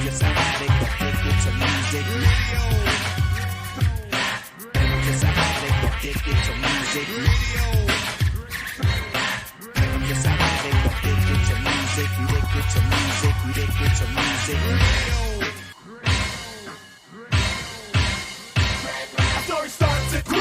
Just an addict addicted to music. Just an addict addicted to music. Just an addict addicted to music. Addicted to music. Addicted to music. Story starts at 3.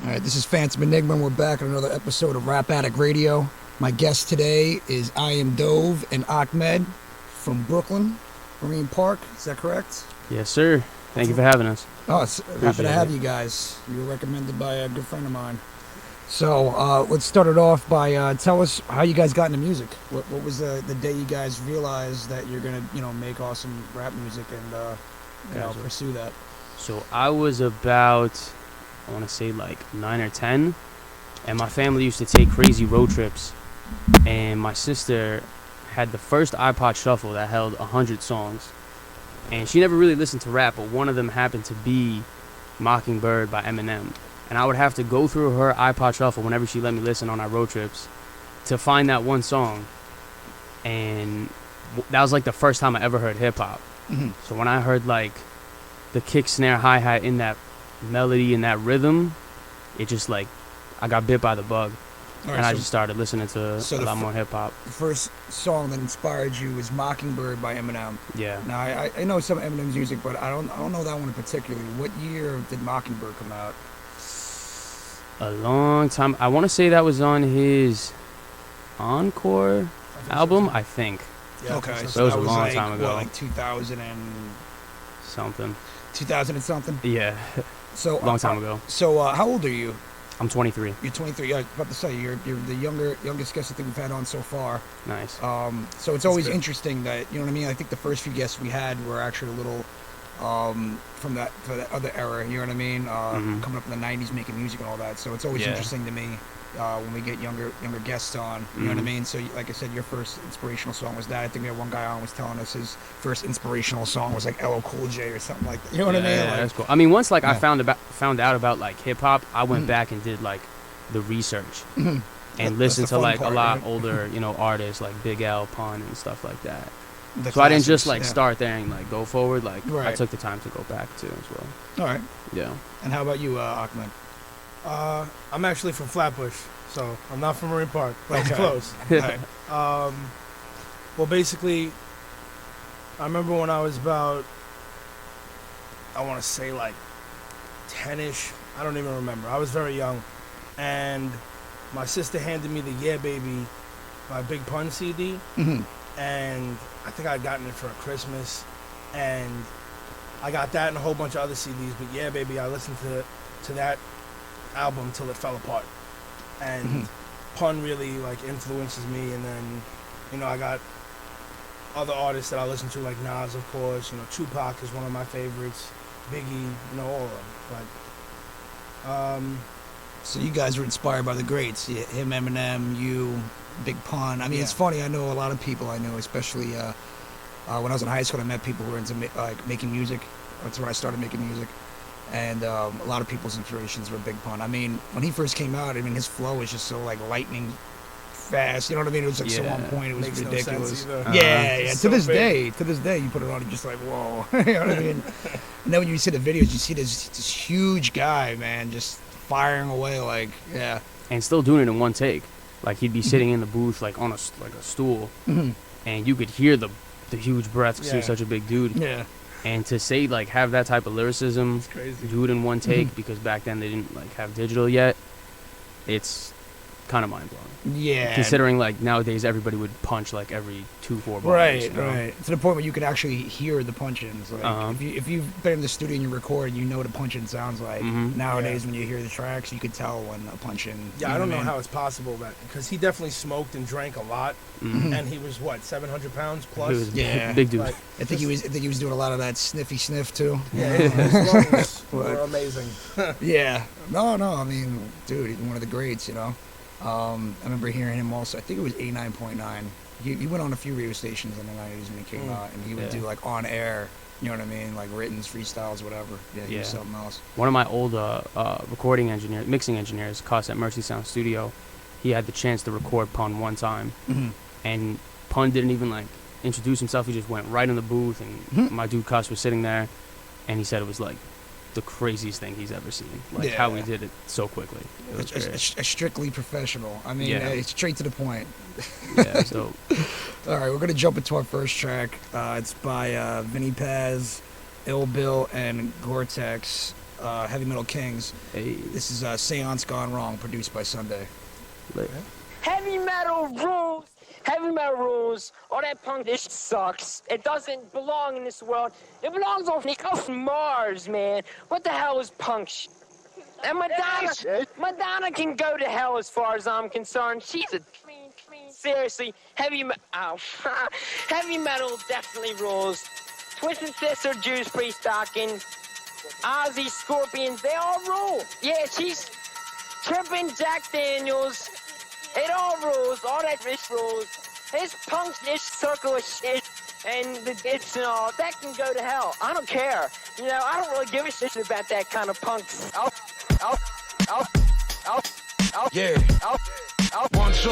All right, this is Phantom Enigma, and we're back on another episode of Addict Radio. My guest today is IamDov and Ackmeezy from Brooklyn, Marine Park. Is that correct? Yes, sir. Thank you for having us. Oh, it's happy to have you guys. You were recommended by a good friend of mine. So let's start it off by tell us how you guys got into music. What was the day you guys realized that you're gonna make awesome rap music and pursue that? So I was about, I want to say like 9 or 10, and my family used to take crazy road trips, and my sister had the first iPod Shuffle that held 100 songs, and she never really listened to rap, but one of them happened to be Mockingbird by Eminem, and I would have to go through her iPod Shuffle whenever she let me listen on our road trips to find that one song, and that was like the first time I ever heard hip-hop. Mm-hmm. So when I heard like the kick, snare, hi-hat in that melody and that rhythm, it just like, I got bit by the bug. All right, and I just started listening to a lot more hip-hop. The first song that inspired you was Mockingbird by Eminem. Yeah. Now, I know some of Eminem's music, but I don't know that one particularly. What year did Mockingbird come out? A long time. I want to say that was on his Encore album, I think. Yeah, okay, so that was a long like, time ago. What, like 2000 and... something. 2000 and something? Yeah. So long time ago. So how old are you? I'm 23. You're 23. Yeah, I was about to say you're the youngest guest I think we've had on so far. Nice. So it's always interesting that, you know what I mean. I think the first few guests we had were actually a little from that other era. You know what I mean? Coming up in the '90s, making music and all that. So it's always interesting to me when we get younger guests on. You know what I mean? So like I said, your first inspirational song was that. I think we had one guy on was telling us his first inspirational song was like LL Cool J or something like that. You know what I mean? Yeah, like, that's cool. I mean, once like I found out about like hip hop, I went back and did like the research and listened to like a lot older, artists like Big L, Pun, and stuff like that. So I didn't just like start there and like go forward. Like I took the time to go back too as well. All right. Yeah. And how about you, Ackmeezy? I'm actually from Flatbush, so I'm not from Marine Park, but it's close. Right. Well, basically, I remember when I was about, I want to say like 10-ish. I don't even remember. I was very young, and my sister handed me the Yeah Baby by Big Pun CD, and I think I'd gotten it for a Christmas, and I got that and a whole bunch of other CDs. But Yeah Baby, I listened to that album till it fell apart, and Pun really like influences me. And then I got other artists that I listen to, like Nas, of course. Tupac is one of my favorites, Biggie, all of them. But so you guys were inspired by the greats, him, Eminem, you, Big Pun. I mean, it's funny. I know a lot of people I know, especially when I was in high school. I met people who were into making music. That's where I started making music. And a lot of people's inspirations were Big Pun. I mean, when he first came out, I mean, his flow was just so like lightning fast. You know what I mean? It was like so on point. It was Makes ridiculous. No sense Yeah. So to this day, you put it on, and just like, whoa. You know what I mean? And then when you see the videos, you see this huge guy, man, just firing away, like, yeah. And still doing it in one take. Like he'd be sitting in the booth, like on a stool, and you could hear the huge breath because he was such a big dude. Yeah. And to say like have that type of lyricism, do it in one take, because back then they didn't like have digital yet. It's kind of mind blowing. Yeah. Considering like nowadays everybody would punch like every 2-4 bars. Right. To the point where you can actually hear the punch-ins. Like if you've been in the studio and you record, you know what a punch-in sounds like. Nowadays, when you hear the tracks, you could tell when a punch-in. Yeah, I don't know how it's possible because he definitely smoked and drank a lot, and he was 700 pounds plus. He was big dude. I think he was doing a lot of that sniffy sniff too. Yeah, his lungs were amazing. Yeah. No. I mean, dude, he's one of the greats. I remember hearing him also. I think it was 89.9. He went on a few radio stations in the 90s when he came out, and he would do like on air You know what I mean? Like writtens, freestyles, whatever. Yeah, he was something else. One of my old mixing engineers, Cuss at Mercy Sound Studio, he had the chance to record Pun one time, and Pun didn't even like introduce himself. He just went right in the booth, and my dude Cuss was sitting there, and he said it was like the craziest thing he's ever seen. Like how we did it so quickly. It's strictly professional. I mean, it's straight to the point. Yeah, so. All right, we're going to jump into our first track. It's by Vinny Paz, Ill Bill, and Gore-Tex, Heavy Metal Kings. Hey. This is Seance Gone Wrong, produced by Sunday. Heavy metal rules. Heavy metal rules. All that punk, this sucks. It doesn't belong in this world. It belongs off Mars, man. What the hell is punk shit? And Madonna can go to hell as far as I'm concerned. She's a... Seriously, heavy metal definitely rules. Twisted Sister, Judas Priest, Stocking, Ozzy, Scorpions, they all rule. Yeah, she's tripping, Jack Daniels. It all rules. All that rich rules. This punk, this circle of shit, and the bits and all, that can go to hell. I don't care. You know, I don't really give a shit about that kind of punk. Once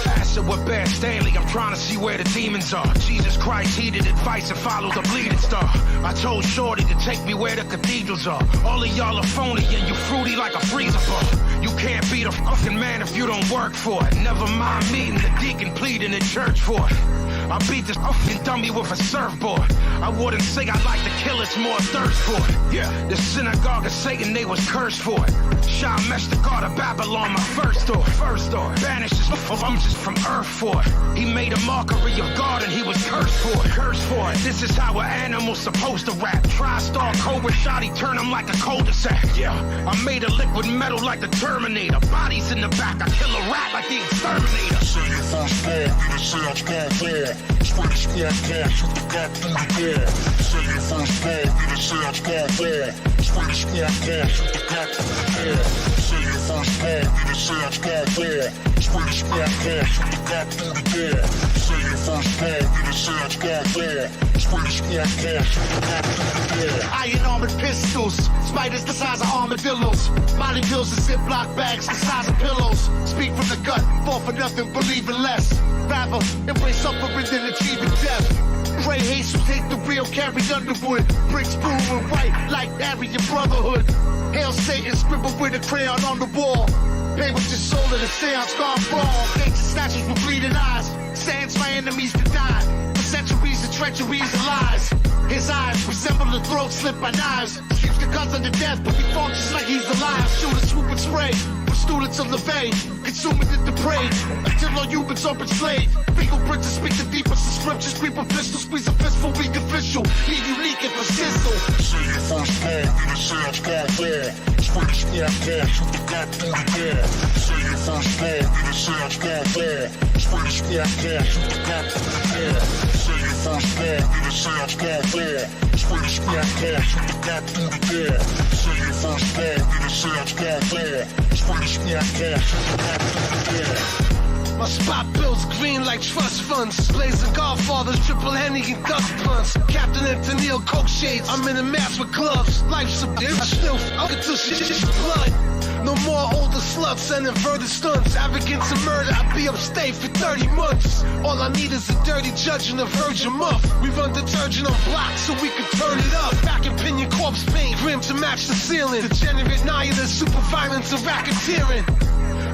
acid with Bear Stanley, I'm trying to see where the demons are. Jesus Christ heeded advice and followed the bleeding star. I told Shorty to take me where the cathedrals are. All of y'all are phony and you fruity like a freezer bar. You can't be the fucking man if you don't work for it. Never mind meeting the deacon pleading in church for it. I beat this fucking dummy with a surfboard. I wouldn't say I like the killers, more thirst for it. Yeah, the synagogue of Satan, they was cursed for it. Shah Mesh, the god of Babylon, my first door. Banished I'm just from earth for it. He made a mockery of God and he was cursed for it. This is how an animal's supposed to rap. Tri-star Cobra shot, he turned him like a cul-de-sac. Yeah, I made a liquid metal like the Terminator. Bodies in the back, I kill a rat like the exterminator. Say your first ball, get a sounds gone far. Spray the squad car, shoot the cop through the door. Say your first ball, get a sounds gone far. Spray the squad car, shoot the cop through the door. Say your first ball, get a sounds gone far. Spray the squad car, shoot the cop through the door. Say your first ball, get a sounds gone far. Spray the squad car, shoot the cop through the door. Iron armored pistols, spiders the size of armadillos. Molly pills and Ziploc bags the size of pillows. Speak from the gut, fall for nothing, believe in less. Rather, embrace suffering than achieving death. Pray Jesus take the real, carry Underwood. Bricks blue and white like Aryan Brotherhood. Hail Satan, scribble with a crayon on the wall. Pay with your soul and the seance gone wrong. Ancient statues with bleeding eyes. Stands my enemies to die. For centuries of treacheries and lies. His eyes resemble the throat slit by knives. Keeps the cousin to death, but he functions like he's alive. Shoot a swoop and spray. Students of the vein, consuming the depraved, until all humans are enslaved. Fingerprints to speak the deepest of scriptures, creep a pistol, squeeze a fistful, read official, be unique and persistent. Say your first ball, get a sounds gone far. Spray the squad car, shoot the cop through the door. Say your first ball, get a sounds gone far. Spray the squad car, shoot the cop through the door. Say your first ball, get a sounds gone far. Spray the squad car, shoot the cop through the door. Say your first ball, get a sounds gone far. Spray the squad car, shoot the cop through the door. My spot bills green like trust funds. Blazing Godfathers, triple Henny and dust blunts. Captain and Tennille Coke shades. I'm in a mask with gloves. Life's a bitch. I still fuck until shit's blood. No more older sluts and inverted stunts. Arrogance and murder. I'll be upstate for 30 months. All I need is a dirty judge and a virgin muff. We run detergent on blocks so we can turn it up. Back in pinion corpse paint, grim to match the ceiling. Degenerate nihilist, super violence and racketeering.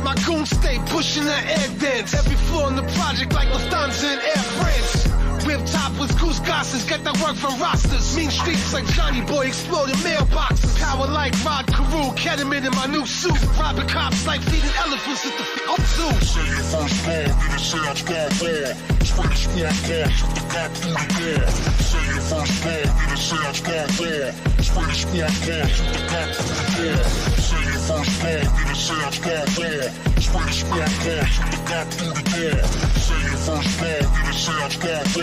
My goons stay pushing that air dance. Every floor in the project like Lufthansa and Air France. Rib top with goose gosses, get that work from rosters. Mean streets like Johnny Boy exploding mailboxes. Power like Rod Carew, ketamine in my new suit. Robbing cops like feeding elephants at the zoo. Say your first ball, get a sounds gone far. Spray the squad car, shoot the cop through the door. Say your first ball, get a sounds gone far. Spray the squad car, shoot the cop through the door. Say your first ball, get a sounds gone far. Spray the squad car, shoot the cop through the door. Say your first ball, get a sounds gone far.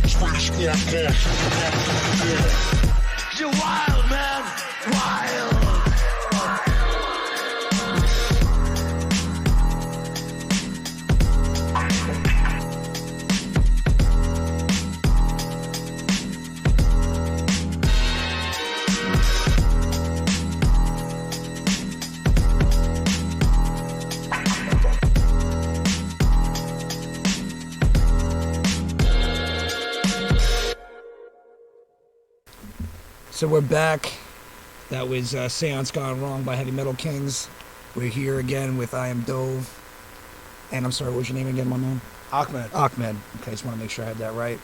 Spray the squad car, shoot the cop through the door. You're wild, man. Wild. So we're back. That was Seance Gone Wrong by Heavy Metal Kings. We're here again with IamDov. And I'm sorry, what's your name again, my man? Ahmed. Ahmed. Okay, just want to make sure I had that right.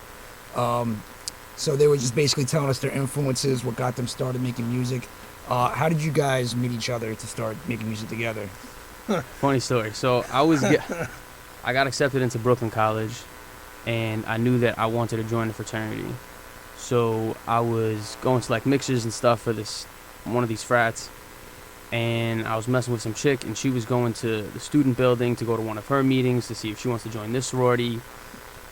So they were just basically telling us their influences, what got them started making music. How did you guys meet each other to start making music together? Funny story. So I got accepted into Brooklyn College, and I knew that I wanted to join the fraternity. So I was going to like mixers and stuff for one of these frats, and I was messing with some chick, and she was going to the student building to go to one of her meetings to see if she wants to join this sorority.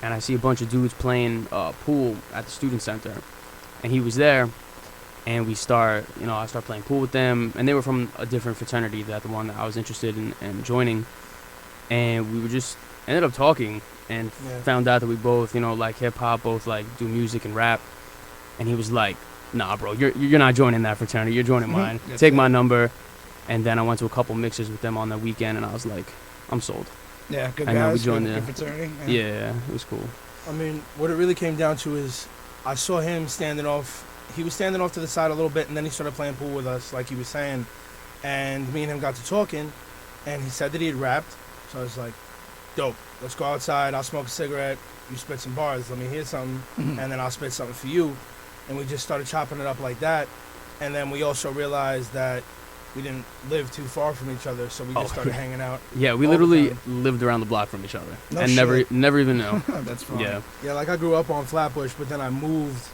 And I see a bunch of dudes playing pool at the student center, and he was there, and I start playing pool with them, and they were from a different fraternity than the one that I was interested in joining, and we were just ended up talking and found out that we both like hip hop, both like do music and rap. And he was like, "Nah, bro, you're not joining that fraternity. You're joining mine. Take my number." And then I went to a couple mixers with them on the weekend, and I was like, "I'm sold." Yeah, good guys. We joined the fraternity. Yeah, it was cool. I mean, what it really came down to is I saw him standing off. He was standing off to the side a little bit, and then he started playing pool with us, like he was saying. And me and him got to talking, and he said that he had rapped. So I was like, "Dope. Let's go outside. I'll smoke a cigarette. You spit some bars. Let me hear something, and then I'll spit something for you." And we just started chopping it up like that. And then we also realized that we didn't live too far from each other, so we just started hanging out. Yeah, we literally lived around the block from each other, and never even knew. That's fine. Yeah, like I grew up on Flatbush, but then I moved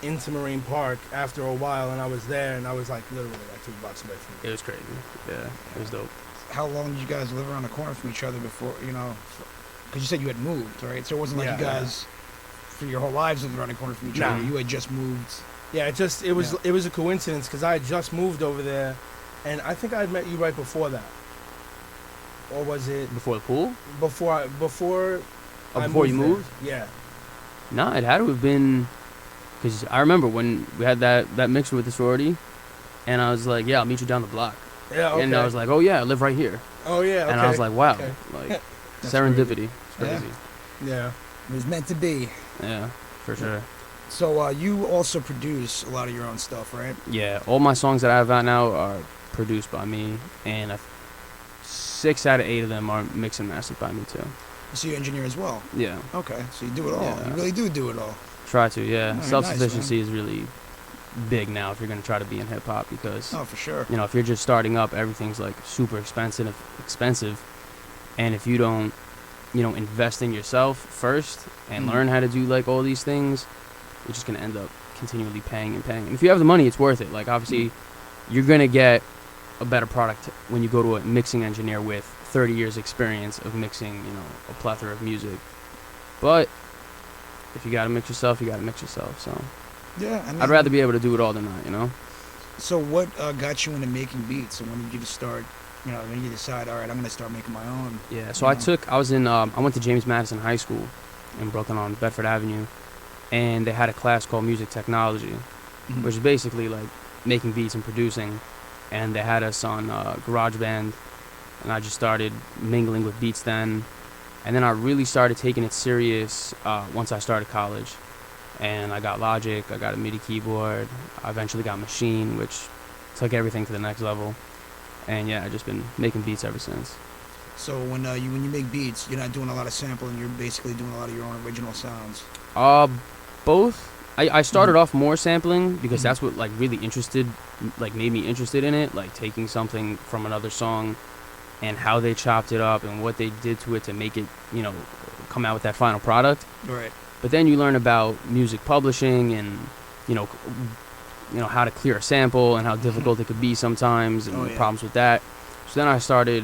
into Marine Park after a while, and I was there, and I was like literally like 2 blocks away from me. It was crazy. Yeah, it was dope. How long did you guys live around the corner from each other before, because you said you had moved, right? So it wasn't like you guys, for your whole lives, lived around the corner from each other. You had just moved. Yeah, it was a coincidence, because I had just moved over there, and I think I had met you right before that. Or was it before the pool? Before you moved? Yeah. Nah, it had to have been, because I remember when we had that mixer with the sorority, and I was like, "Yeah, I'll meet you down the block." Yeah, okay. And I was like, "Oh yeah, I live right here." Oh yeah, okay. And I was like, "Wow, okay. like serendipity." It's crazy. Yeah. It was meant to be. Yeah, for sure. So you also produce a lot of your own stuff, right? Yeah, all my songs that I have out now are produced by me, and 6 out of 8 of them are mixed and mastered by me too. So you engineer as well? Yeah. Okay, so you do it all. Yeah. You really do it all. Try to, yeah. Right, Self-sufficiency nice, is really big now if you're going to try to be in hip-hop, because for sure. If you're just starting up, everything's like super expensive, and if you don't invest in yourself first and learn how to do like all these things, you're just going to end up continually paying. And if you have the money, it's worth it. Like obviously you're going to get a better product when you go to a mixing engineer with 30 years experience of mixing, a plethora of music. But if you got to mix yourself, you got to mix yourself. So yeah, I mean, I'd rather be able to do it all than not, So what got you into making beats, and when did you start, when you decide, all right, I'm going to start making my own? Yeah, so I went to James Madison High School in Brooklyn on Bedford Avenue, and they had a class called Music Technology, which is basically like making beats and producing, and they had us on GarageBand, and I just started mingling with beats then, and then I really started taking it serious once I started college, and I got Logic, I got a MIDI keyboard, I eventually got Machine, which took everything to the next level, and yeah, I've just been making beats ever since. So when you make beats, you're not doing a lot of sampling, you're basically doing a lot of your own original sounds? Both. I started off more sampling because that's what really made me interested in it, like taking something from another song and how they chopped it up and what they did to it to make it, come out with that final product. Right. But then you learn about music publishing and, how to clear a sample and how difficult it could be sometimes and the problems with that. So then I started,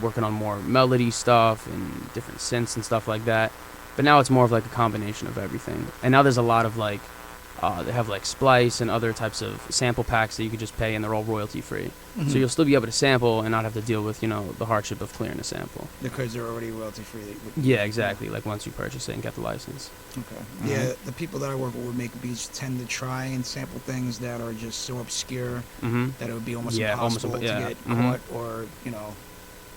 working on more melody stuff and different synths and stuff like that. But now it's more of like a combination of everything. And now there's a lot of they have like Splice and other types of sample packs that you could just pay, and they're all royalty free. So you'll still be able to sample and not have to deal with, the hardship of clearing a sample. Because they're already royalty free. Yeah, exactly. Like once you purchase it and get the license. Okay. Yeah, the people that I work with make beats tend to try and sample things that are just so obscure that it would be almost impossible to get caught or,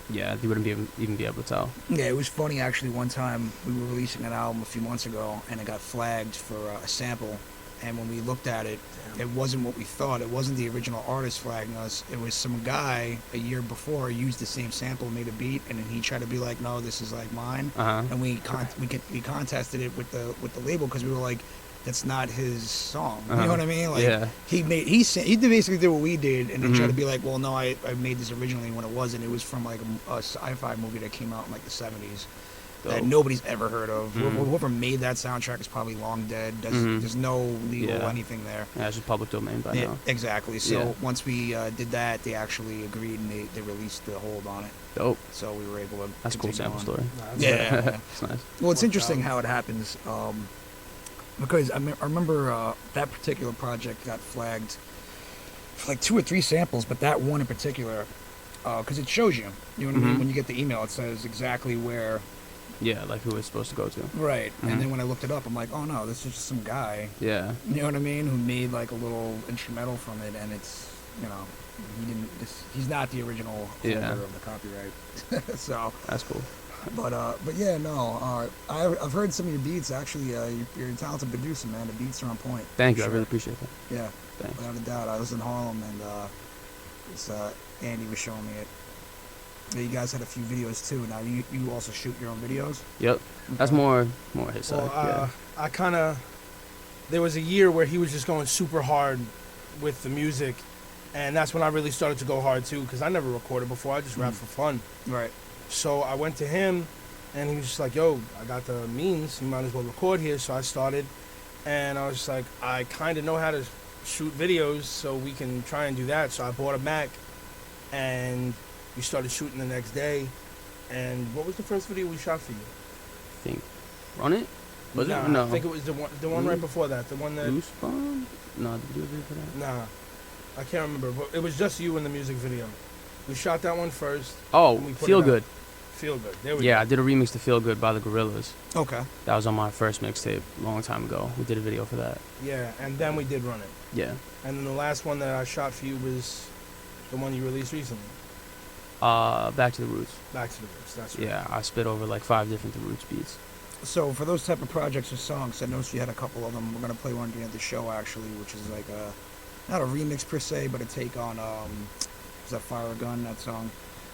Yeah, you wouldn't even be able to tell. Yeah, it was funny actually. One time we were releasing an album a few months ago, and it got flagged for a sample, and when we looked at it, it wasn't what we thought. It wasn't the original artist flagging us. It was some guy a year before used the same sample, made a beat, and then he tried to be like, no, this is like mine. And we contested it with the label because we were like, that's not his song. You know what I mean? Like he basically did what we did, and then tried to be like, well, no, I made this originally when it wasn't. It was from like a sci-fi movie that came out in like the 70s. That nobody's ever heard of. Whoever made that soundtrack is probably long dead. There's no legal anything there. Yeah, it's just public domain by now. Exactly. So once we did that, they actually agreed and they released the hold on it. Dope. So we were able to. That's a cool sample story. Yeah. It's nice. Well, it's interesting how it happens because I remember that particular project got flagged for like 2 or 3 samples, but that one in particular, because it shows you. You know what I mean? When you get the email, it says exactly where. Yeah, like who it's supposed to go to. Right. And then when I looked it up, I'm like, oh no, this is just some guy. Yeah. You know what I mean? Who made like a little instrumental from it, and it's, you know, he's not the original holder of the copyright. So. That's cool. But yeah, no. I've heard some of your beats. Actually, you're a talented producer, man. The beats are on point. Thank you. I really appreciate that. Yeah. Thanks. Without a doubt. I was in Harlem, and Andy was showing me it. You guys had a few videos too. Now you also shoot your own videos. Yep, that's more his side. Well, I kind of. There was a year where he was just going super hard with the music, and that's when I really started to go hard too. Because I never recorded before. I just rapped for fun. Right. So I went to him, and he was just like, "Yo, I got the means. You might as well record here." So I started, and I was just like, I kind of know how to shoot videos, so we can try and do that. So I bought a Mac, and we started shooting the next day. And what was the first video we shot for you? I think Run It? Was it? No. I think it was the one right before that. The one that... Loose Bomb? No, did you do a video for that? Nah. I can't remember. But it was just you in the music video. We shot that one first. Oh, Feel Good. Feel Good. There we go. Yeah, I did a remix to Feel Good by the Gorillas. Okay. That was on my first mixtape a long time ago. We did a video for that. Yeah, and then we did Run It. Yeah. And then the last one that I shot for you was the one you released recently. Back to the Roots. Back to the Roots, that's right. Yeah, I spit over like 5 different The Roots beats. So for those type of projects or songs, I noticed you had a couple of them. We're going to play one at the end of the show, actually, which is like not a remix per se, but a take on, is that Fire a Gun, that song?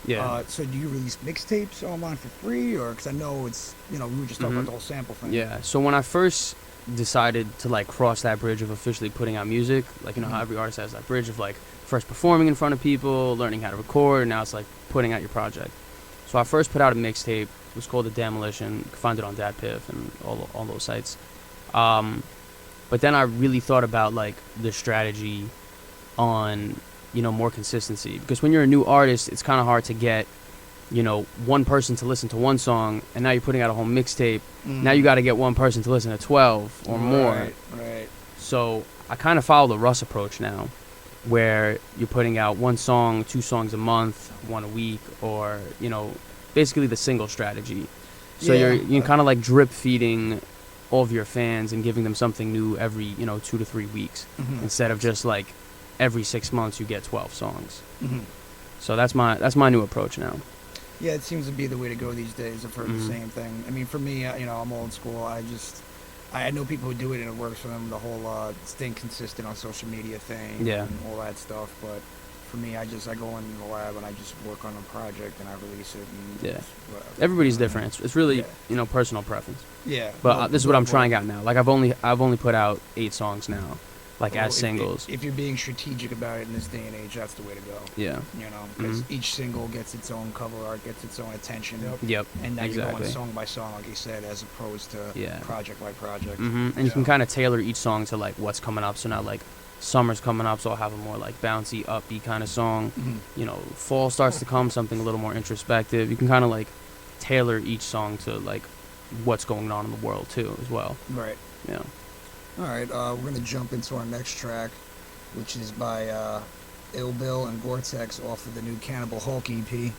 Yeah. So do you release mixtapes online for free? Or, because I know it's, you know, we were just talking about the whole sample thing. Yeah, so when I first decided to like cross that bridge of officially putting out music, like, you know how every artist has that bridge of like first performing in front of people, learning how to record, and now it's like putting out your project. So I first put out a mixtape. It was called The Demolition. You can find it on DatPiff and all those sites. But then I really thought about like the strategy on, you know, more consistency, because when you're a new artist, it's kind of hard to get, you know, one person to listen to one song, and now you're putting out a whole mixtape. Now you got to get one person to listen to 12 or more. Right. So I kind of follow the Russ approach now, where you're putting out 1 song, 2 songs a month, 1 a week, or, you know, basically the single strategy. So you're kind of like drip feeding all of your fans and giving them something new every, you know, 2 to 3 weeks, instead of just like every 6 months you get 12 songs. So that's my new approach now. Yeah, it seems to be the way to go these days. I've heard the same thing. I mean, for me, you know, I'm old school. I know people who do it and it works for them, the whole staying consistent on social media thing and all that stuff. But for me, I go in the lab and I just work on a project and I release it. And Everybody's different. It's really, you know, personal preference. Yeah. But this is what I'm trying out now. Like I've only put out 8 songs now, like as singles. If you're being strategic about it in this day and age, that's the way to go. Yeah. You know, because each single gets its own cover art, gets its own attention. Yep. And now you're going song by song, like you said, as opposed to project by project. And you can kind of tailor each song to like what's coming up. So now like summer's coming up, so I'll have a more like bouncy, upbeat kind of song. You know, fall starts to come, something a little more introspective. You can kind of like tailor each song to like what's going on in the world too, as well. Right. Yeah. All right, we're going to jump into our next track, which is by Ill Bill and Gore-Tex off of the new Cannibal Hulk EP.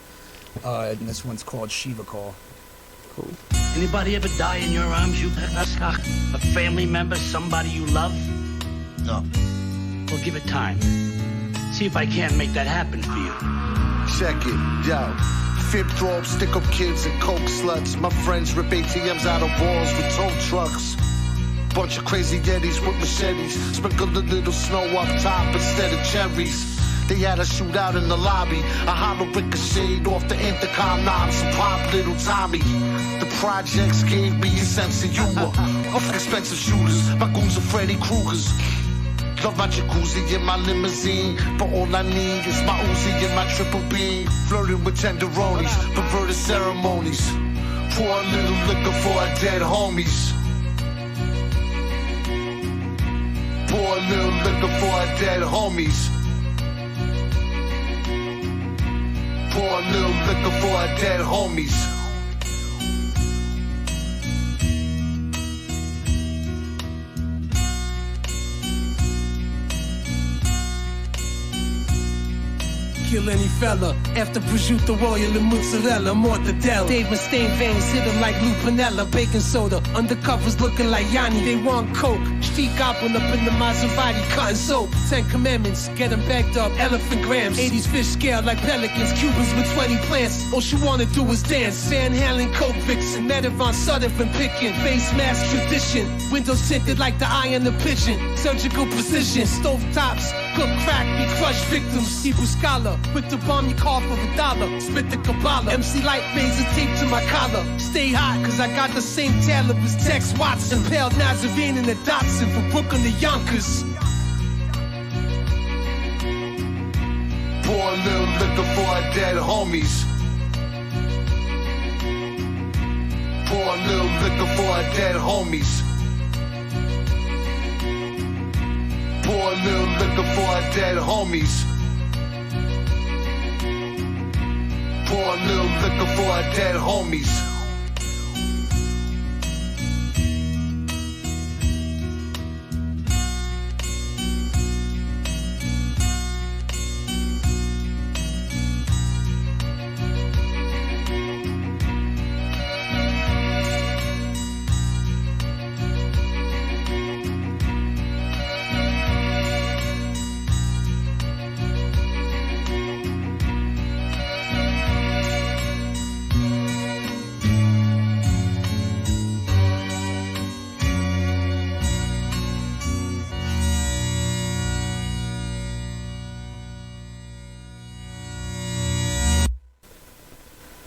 And this one's called Shiva Call. Cool. Anybody ever die in your arms, you a family member, somebody you love? No. Well, give it time. See if I can't make that happen for you. Check it, yo. Fib throbs, stick-up kids and coke sluts. My friends rip ATMs out of walls with tow trucks. Bunch of crazy Yetis with machetes. Sprinkled a little snow up top instead of cherries. They had a shootout in the lobby. A hollow ricocheted off the intercom knobs and pop little Tommy. The projects gave me a sense of humor. Of expensive shooters, my goons are Freddy Kruegers. Love my jacuzzi and my limousine, but all I need is my Uzi and my triple B. Flirting with tenderonis, perverted ceremonies. Pour a little liquor for our dead homies. Pour a little liquor for our dead homies. Pour a little liquor for our dead homies. Kill any fella after prosciutto royal and mozzarella, mortadella. Dave Mustaine veins hit him like Lupinella. Baking soda, undercovers looking like Yanni. They want coke, street goblin up in the Maserati, cutting soap. 10 commandments, get them backed up, elephant grams. 80s fish scaled like pelicans, Cubans with 20 plants. All she wanna do is dance. Van Halen, Coke Vixen, Medivon, Sutherland picking. Face mask tradition, windows tinted like the eye in the pigeon. Surgical precision, stove tops, cook crack, be crushed victims. Hebrew scholar, with the bomb you call for $1. Spit the Kabbalah, MC Light laser tape to my collar. Stay hot, cause I got the same talent as Tex Watson. Pale Nazarene in the Datsun from Brooklyn to Yonkers. Pour a little liquor for our dead homies. Pour a little liquor for our dead homies. Pour a little liquor for our dead homies. Pour a little liquor for our dead homies.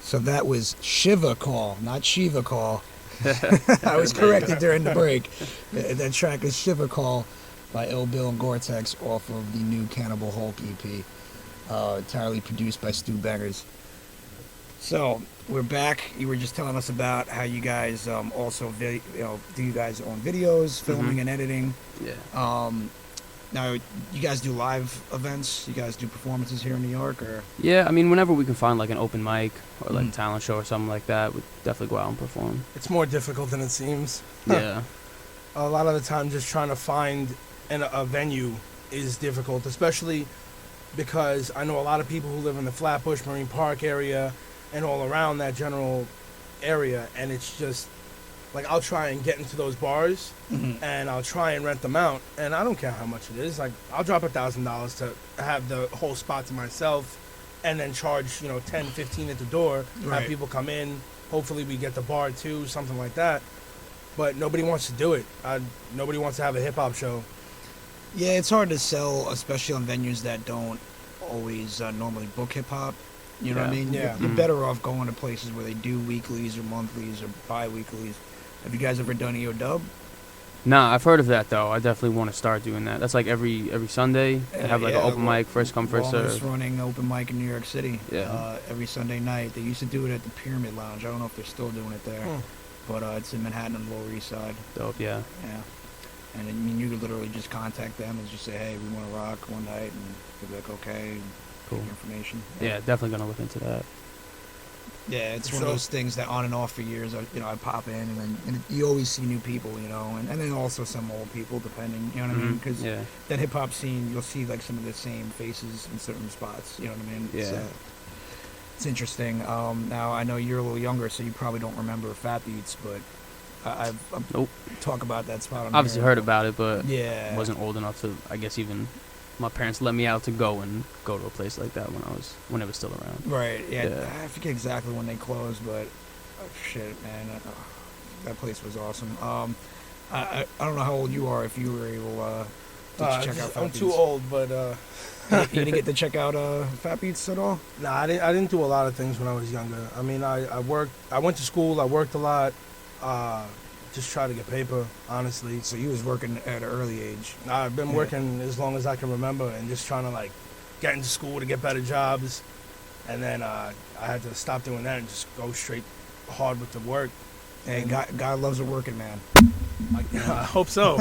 So that was Shiva Call, not Shiva Call. I was corrected during the break. That track is Shiva Call by Ill Bill and Gore-Tex off of the new Cannibal Hulk EP, entirely produced by Stu Bangers. So we're back. You were just telling us about how you guys also do you guys own videos, filming and editing. Yeah. Now, you guys do live events? You guys do performances here in New York, or? Yeah, I mean, whenever we can find like an open mic or like a talent show or something like that, we'd definitely go out and perform. It's more difficult than it seems. Yeah. A lot of the time, just trying to find a venue is difficult, especially because I know a lot of people who live in the Flatbush, Marine Park area, and all around that general area, and it's just like I'll try and get into those bars, and I'll try and rent them out, and I don't care how much it is. Like I'll drop $1,000 to have the whole spot to myself, and then charge $10, $15 at the door. Right. Have people come in. Hopefully we get the bar too, something like that. But nobody wants to do it. Nobody wants to have a hip hop show. Yeah, it's hard to sell, especially on venues that don't always normally book hip hop. You know what I mean? Yeah. You're better off going to places where they do weeklies or monthlies or bi-weeklies. Have you guys ever done IamDov? Nah, I've heard of that though. I definitely want to start doing that. That's like every Sunday. They have like an open mic, first come, first serve. Running open mic in New York City. Yeah. Every Sunday night. They used to do it at the Pyramid Lounge. I don't know if they're still doing it there, but it's in Manhattan on the Lower East Side. Dope, yeah. Yeah. And I mean, you could literally just contact them and just say, hey, we want to rock one night, and they'll be like, okay, and cool. Get your information. Yeah, definitely gonna look into that. Yeah, it's one of those things that on and off for years, I pop in, and you always see new people, and then also some old people, depending, you know what I mean? Because that hip-hop scene, you'll see, like, some of the same faces in certain spots, you know what I mean? Yeah. It's interesting. Now, I know you're a little younger, so you probably don't remember Fat Beats, but I've talk about that spot on Obviously here. heard about it, but yeah, wasn't old enough to, I guess, even... My parents let me out to go to a place like that when it was still around. Right. Yeah. I forget exactly when they closed, but shit, man, that place was awesome. I don't know how old you are. If you were able to check out Fat I'm Beats. too old, but You didn't get to check out Fat Beats at all? nah, I didn't do a lot of things when I was younger. I mean, I worked. I went to school. I worked a lot. Just try to get paper, honestly. So you was working at an early age. I've been working as long as I can remember, and just trying to like get into school to get better jobs. And then I had to stop doing that and just go straight hard with the work. Hey, God loves a working man. I hope so.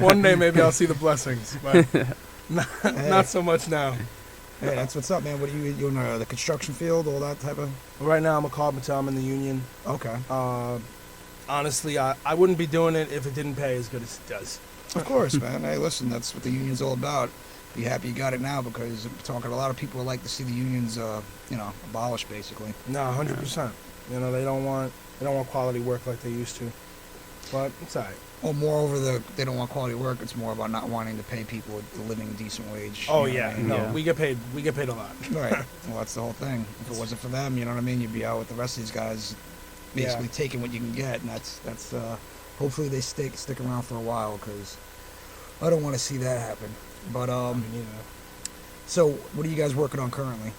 One day maybe I'll see the blessings, but not so much now. Hey, that's what's up, man. What are you in the construction field, all that type of? Right now I'm a carpenter. I'm in the union. Okay. Honestly, I wouldn't be doing it if it didn't pay as good as it does. Of course, man. Hey, listen, that's what the union's all about. Be happy you got it now, because I'm talking to a lot of people who like to see the unions, abolished, basically. No, 100%. You know, they don't want quality work like they used to. But it's all right. Well, moreover, they don't want quality work. It's more about not wanting to pay people a living decent wage. Oh, you know yeah. what I mean? No, we get paid a lot. Right. Well, that's the whole thing. If it wasn't for them, you know what I mean, you'd be out with the rest of these guys, basically taking what you can get, and that's hopefully they stick around for a while, because I don't want to see that happen. But so what are you guys working on currently?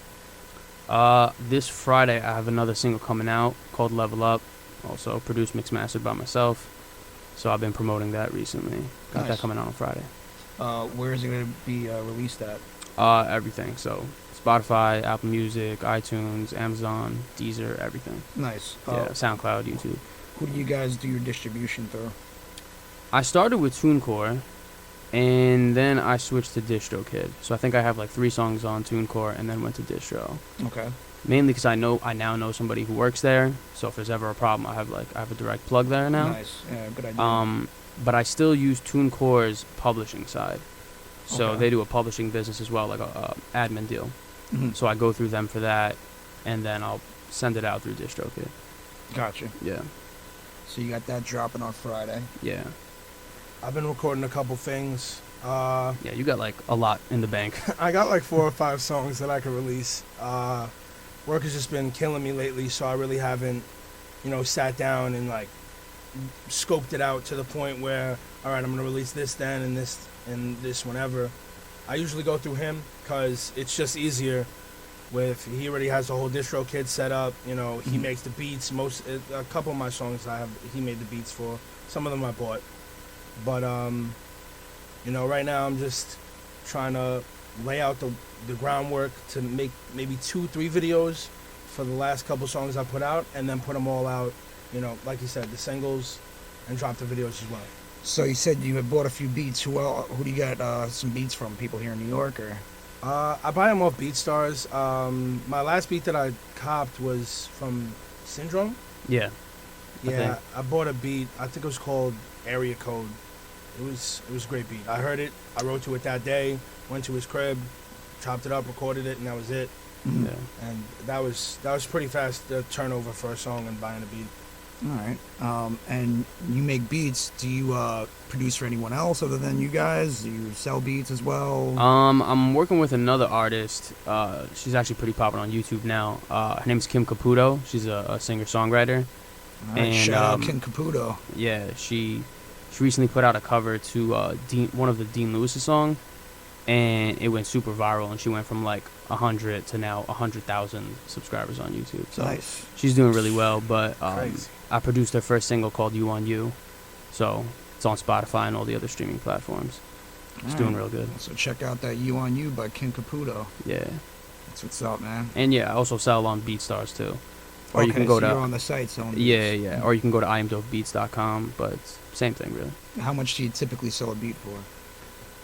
This Friday I have another single coming out called Level Up, also produced, mixed, mastered by myself. So I've been promoting that recently. Got that coming out on Friday. Where is it going to be released at? Everything. So Spotify, Apple Music, iTunes, Amazon, Deezer, everything. Nice. Yeah, SoundCloud, YouTube. Who do you guys do your distribution through? I started with TuneCore, and then I switched to DistroKid. So I think I have like 3 songs on TuneCore, and then went to Distro. Okay. Mainly because I now know somebody who works there. So if there's ever a problem, I have a direct plug there now. Nice. Yeah, good idea. But I still use TuneCore's publishing side. So Okay. they do a publishing business as well, like a admin deal. Mm-hmm. So I go through them for that, and then I'll send it out through DistroKid. Gotcha. Yeah. So you got that dropping on Friday. Yeah. I've been recording a couple things. Yeah, you got like a lot in the bank. I got like 4 or 5 songs that I could release. Work has just been killing me lately, so I really haven't, sat down and like scoped it out to the point where, all right, I'm gonna release this then and this whenever. I usually go through him because it's just easier. He already has the whole DistroKid set up. He makes the beats. A couple of my songs he made the beats for. Some of them I bought, but right now I'm just trying to lay out the groundwork to make maybe 2-3 videos for the last couple songs I put out, and then put them all out, like you said, the singles, and drop the videos as well. So you said you had bought a few beats. Who do you got some beats from? People here in New York, or? I buy them off BeatStars. My last beat that I copped was from Syndrome. Yeah. Yeah, I bought a beat. I think it was called Area Code. It was a great beat. I heard it. I wrote to it that day. Went to his crib, chopped it up, recorded it, and that was it. Yeah. And that was pretty fast turnover for a song and buying a beat. All right. And you make beats. Do you produce for anyone else other than you guys? Do you sell beats as well? I'm working with another artist. She's actually pretty popular on YouTube now. Her name's Kim Caputo. She's a singer-songwriter. All right, shout out Kim Caputo. Yeah, she recently put out a cover to one of the Dean Lewis's song, and it went super viral, and she went from like 100 to now 100,000 subscribers on YouTube. So nice. She's doing really well, but Crazy. I produced her first single called You on You, so it's on Spotify and all the other streaming platforms. It's doing real good. So check out that You on You by Kim Caputo. Yeah. That's what's up, man. And yeah, I also sell on BeatStars too. Or okay, you can go so to you're on the site selling beats. Yeah. Or you can go to IamDovBeats.com, but it's same thing really. How much do you typically sell a beat for?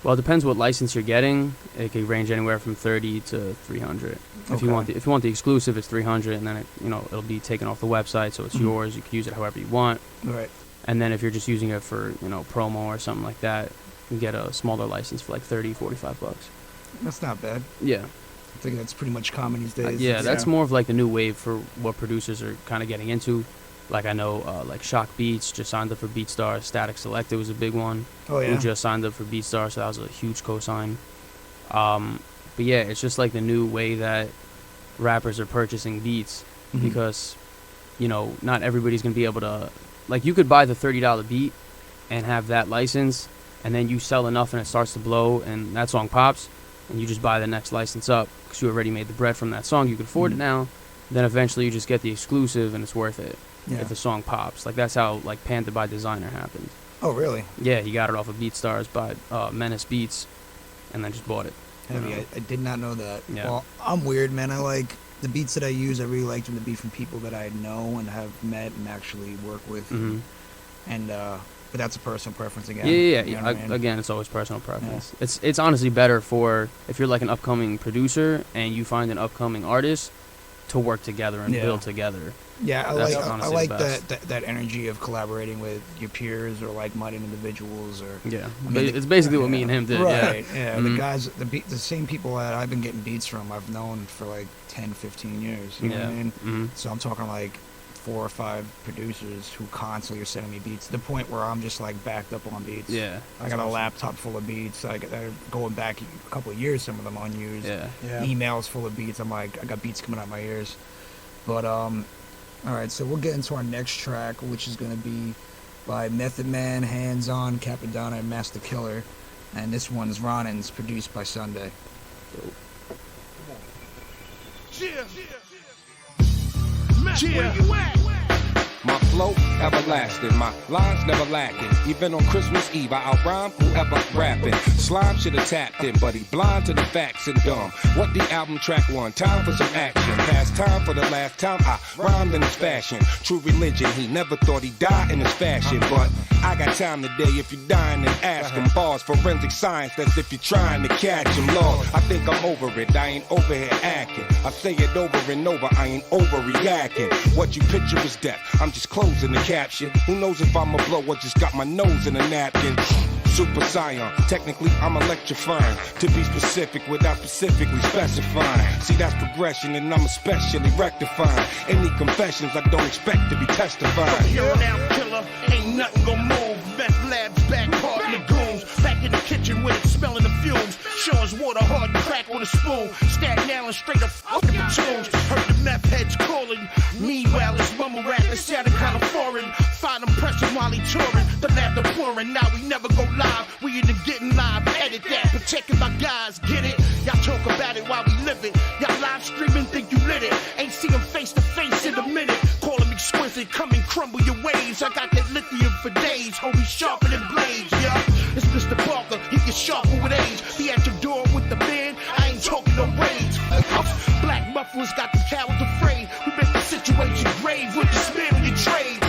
Well, it depends what license you're getting. It could range anywhere from 30 to 300. If you want the exclusive, it's 300, and then it'll be taken off the website, so it's yours. You can use it however you want. Right. And then if you're just using it for promo or something like that, you can get a smaller license for like $30-$45. That's not bad. Yeah. I think that's pretty much common these days. Yeah, that's more of like the new wave for what producers are kind of getting into. Like I know, like Shock Beats just signed up for BeatStars. Static Selected was a big one. Oh yeah. Who just signed up for BeatStars, so that was a huge cosign. But yeah, it's just like the new way that rappers are purchasing beats because, not everybody's gonna be able to. Like you could buy the $30 beat, and have that license, and then you sell enough and it starts to blow and that song pops, and you just buy the next license up because you already made the bread from that song. You can afford it now. Then eventually you just get the exclusive and it's worth it if the song pops. Like that's how like Panther by Designer happened. Oh, really? Yeah, he got it off of BeatStars by Menace Beats, and then just bought it. Heavy. I did not know that. Yeah. Well, I'm weird, man. I like the beats that I use. I really like them to be from people that I know and have met and actually work with. Mm-hmm. And but that's a personal preference again. Yeah. You know what I mean? Again, it's always personal preference. Yeah. It's honestly better for if you're like an upcoming producer and you find an upcoming artist to work together and build together. Yeah, I That's like the that energy of collaborating with your peers or like-minded individuals. Or I mean, it's basically what me and him did. Right. Yeah. Mm-hmm. The guys, the same people that I've been getting beats from, I've known for like 10, 15 years. You know what I mean? Mm-hmm. So I'm talking like 4 or 5 producers who constantly are sending me beats to the point where I'm just like backed up on beats. Yeah. I got a laptop full of beats. They're going back a couple of years, some of them unused. Yeah. Emails full of beats. I'm like, I got beats coming out my ears. But all right, so we'll get into our next track, which is going to be by Method Man, Hands On, Capadonna, and Master Killer. And this one's Ronin's, produced by Sunday. Where you at? My flow everlasting, my lines never lacking. Even on Christmas Eve, I outrhyme whoever rapping. Slime should have tapped in, but he blind to the facts and dumb. What the album track one? Time for some action. Past time for the last time I rhymed in his fashion. True religion, he never thought he'd die in his fashion. But I got time today. If you're dying, then ask him. Bars, forensic science, that's if you're trying to catch him. Lord, I think I'm over it. I ain't over here acting. I say it over and over. I ain't overreacting. What you picture is death. I'm just closing the caption. Who knows if I'm a blow or just got my nose in a napkin? Super Saiyan, technically I'm electrifying. To be specific without specifically specifying. See, that's progression and I'm especially rectifying. Any confessions I don't expect to be testifying. Here now, killer, ain't nothing gonna move. Meth labs back, hard lagoons. Back in the kitchen with it smelling the fumes. Sean's water hard and crack with a spoon. Staten Island straight up fucking platoons. Heard the meth heads calling. Meanwhile, it's mumble rap that sounded kind of foreign. Find him pressing while he touring. The laughter pouring. Now we never go live. We in the getting live. Edit that. Protecting my guys. Get it? Y'all talk about it while we live it. Y'all live streaming, think you lit it. Ain't see him face to face in a minute. Call him exquisite. Come and crumble your waves. I got that lithium for days. Homie sharper than blades. Yeah. It's Mr. Parker. He gets sharper with age. Be at your door with the band. I ain't talking no rage. Black mufflers got the cowards afraid. We make the situation grave with the spirit of your trade.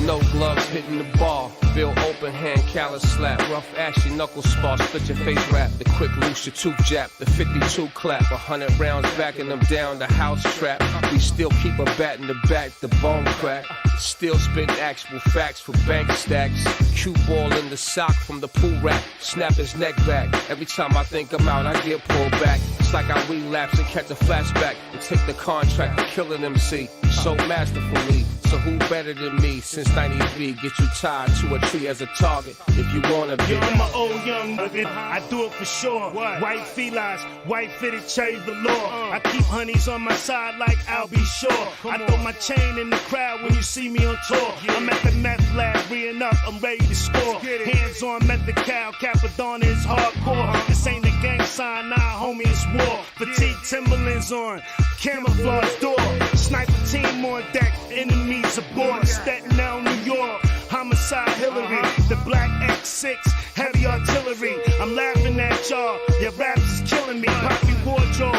No gloves hitting the ball. Feel open hand, callous slap. Rough ashy knuckle spar, split your face wrap. The quick loose your tooth jab. The 52 clap. 100 rounds backing them down the house trap. We still keep a bat in the back, the bone crack. Still spitting actual facts for bank stacks. Cue ball in the sock from the pool rack. Snap his neck back. Every time I think I'm out, I get pulled back. It's like I relapse and catch a flashback. And take the contract to kill an MC. So masterfully. So who better than me? Since 93, get you tied to a tree as a target. If you wanna be. I'm an old young nigga, I do it for sure. White felines, white fitted cherry velour. I keep honeys on my side like I'll be sure. I throw my chain in the crowd when you see me on tour. I'm at the meth lab, reeing up, I'm ready to score. Hands on method cow, Capadonna is hardcore. This ain't a gang sign, nah, homie, it's war. Fatigue Timberlands on, camouflage door. Sniper team on deck, enemies aboard. Staten Island, New York. Homicide Hillary, the black X6, heavy artillery. I'm laughing at y'all, your raps is killing me. Poppy wardrobe,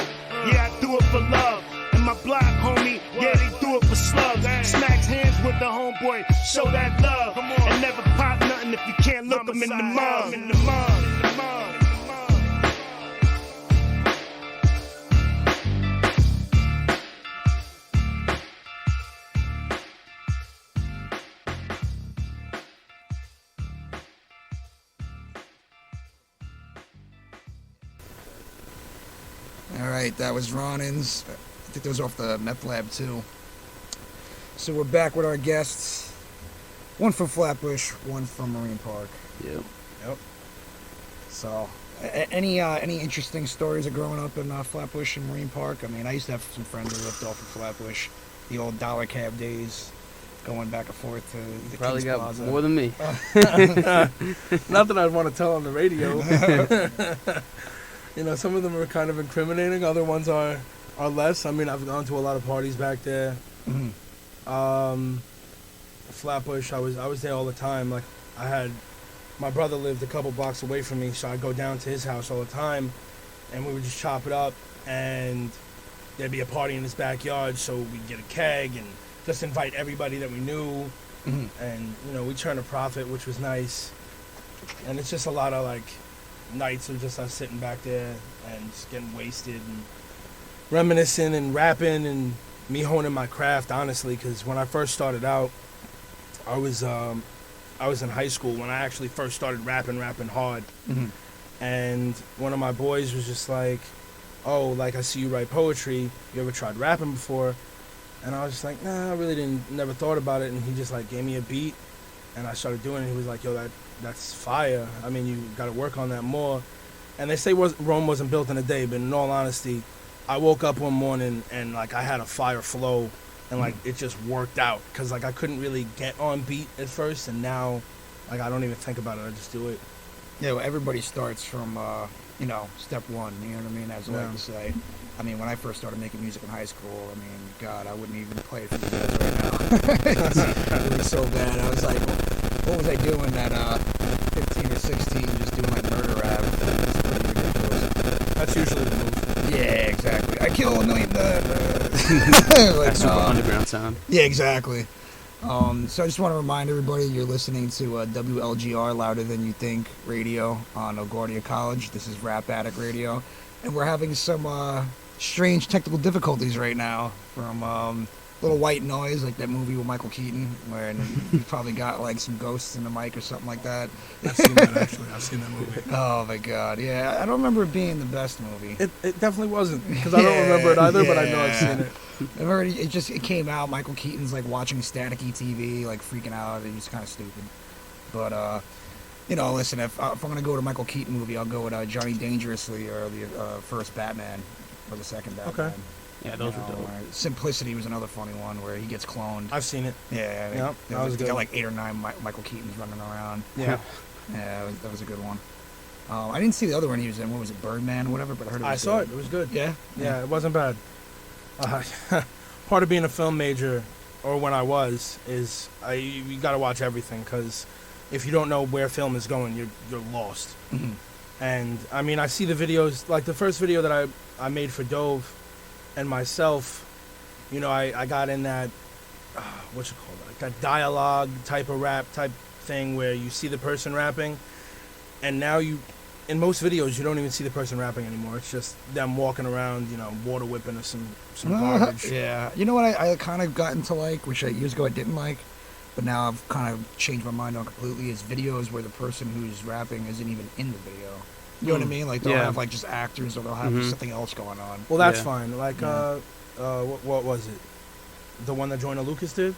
yeah, I do it for love. And my block, homie, yeah, they do it for slugs. Smacks hands with the homeboy, show that love. And never pop nothing if you can't look them in the mug. Alright, that was Ronin's. I think that was off the Meth Lab too. So we're back with our guests. One from Flatbush, one from Marine Park. Yep. So, any interesting stories of growing up in Flatbush and Marine Park? I mean, I used to have some friends who lived off of Flatbush. The old dollar cab days. going back and forth to the Probably King's got Plaza. more than me. Not that I'd want to tell on the radio. You know, some of them are kind of incriminating. Other ones are less. I mean, I've gone to a lot of parties back there. Flatbush, I was there all the time. Like, my brother lived a couple blocks away from me, so I'd go down to his house all the time, and we would just chop it up, and there'd be a party in his backyard, so we'd get a keg and just invite everybody that we knew, and, you know, we turned a profit, which was nice. And it's just a lot of, like, nights of just us sitting back there and just getting wasted and reminiscing and rapping and me honing my craft, honestly, because when I first started out, I was in high school when I actually first started rapping hard. And one of my boys was just like, oh, like, I see you write poetry. You ever tried rapping before? And I was just like, nah, I really never thought about it. And he just, like, gave me a beat, and I started doing it. He was like, yo, that's fire. I mean, you got to work on that more. And they say Rome wasn't built in a day, but in all honesty, I woke up one morning and, like, I had a fire flow, and, like, it just worked out. Because, like, I couldn't really get on beat at first, and now, like, I don't even think about it. I just do it. Yeah, well, everybody starts from, you know, step one, you know what I mean, as I like to say. I mean, when I first started making music in high school, I mean, God, I wouldn't even play it for you guys right now. It was so bad. I was like, what was I doing at 15 or 16, just doing, like, murder rap? It's pretty ridiculous. That's usually the move. Yeah, exactly. I kill a million. Like, Super underground sound. Yeah, exactly. So I just want to remind everybody you're listening to WLGR Louder Than You Think Radio on LaGuardia College. This is Rap Addict Radio, and we're having some strange technical difficulties right now from Little White Noise, like that movie with Michael Keaton, where you probably got like some ghosts in the mic or something like that. I've seen that, actually. I've seen that movie. Oh my God, yeah. I don't remember it being the best movie. It definitely wasn't, because I don't remember it either, but I know I've seen it. It came out. Michael Keaton's like watching staticky TV, like freaking out. It was kind of stupid. But you know, listen, if I'm gonna go to Michael Keaton movie, I'll go with Johnny Dangerously or the first Batman or the second Batman. Okay. Yeah, those were dope. Simplicity was another funny one where he gets cloned. I've seen it. Yeah, that was good. Got like 8 or 9 Michael Keatons running around. Yeah, that was a good one. I didn't see the other one he was in. What was it, Birdman or whatever? But I heard it was I saw it. It was good. Yeah? Yeah, it wasn't bad. Part of being a film major, or when I was, is you got to watch everything, because if you don't know where film is going, you're lost. And I mean, I see the videos, like the first video that I made for Dove and myself, you know, I got in that, what you call it, like that dialogue type of rap type thing where you see the person rapping, and now in most videos, you don't even see the person rapping anymore. It's just them walking around, you know, water whipping or some garbage. Yeah. You know what I kind of got into like, which years ago I didn't like, but now I've kind of changed my mind on completely, is videos where the person who's rapping isn't even in the video. You know what I mean? Like, they'll have, like, just actors, or they'll have something else going on. Well, that's fine. Like, what was it? The one that Joyner Lucas did?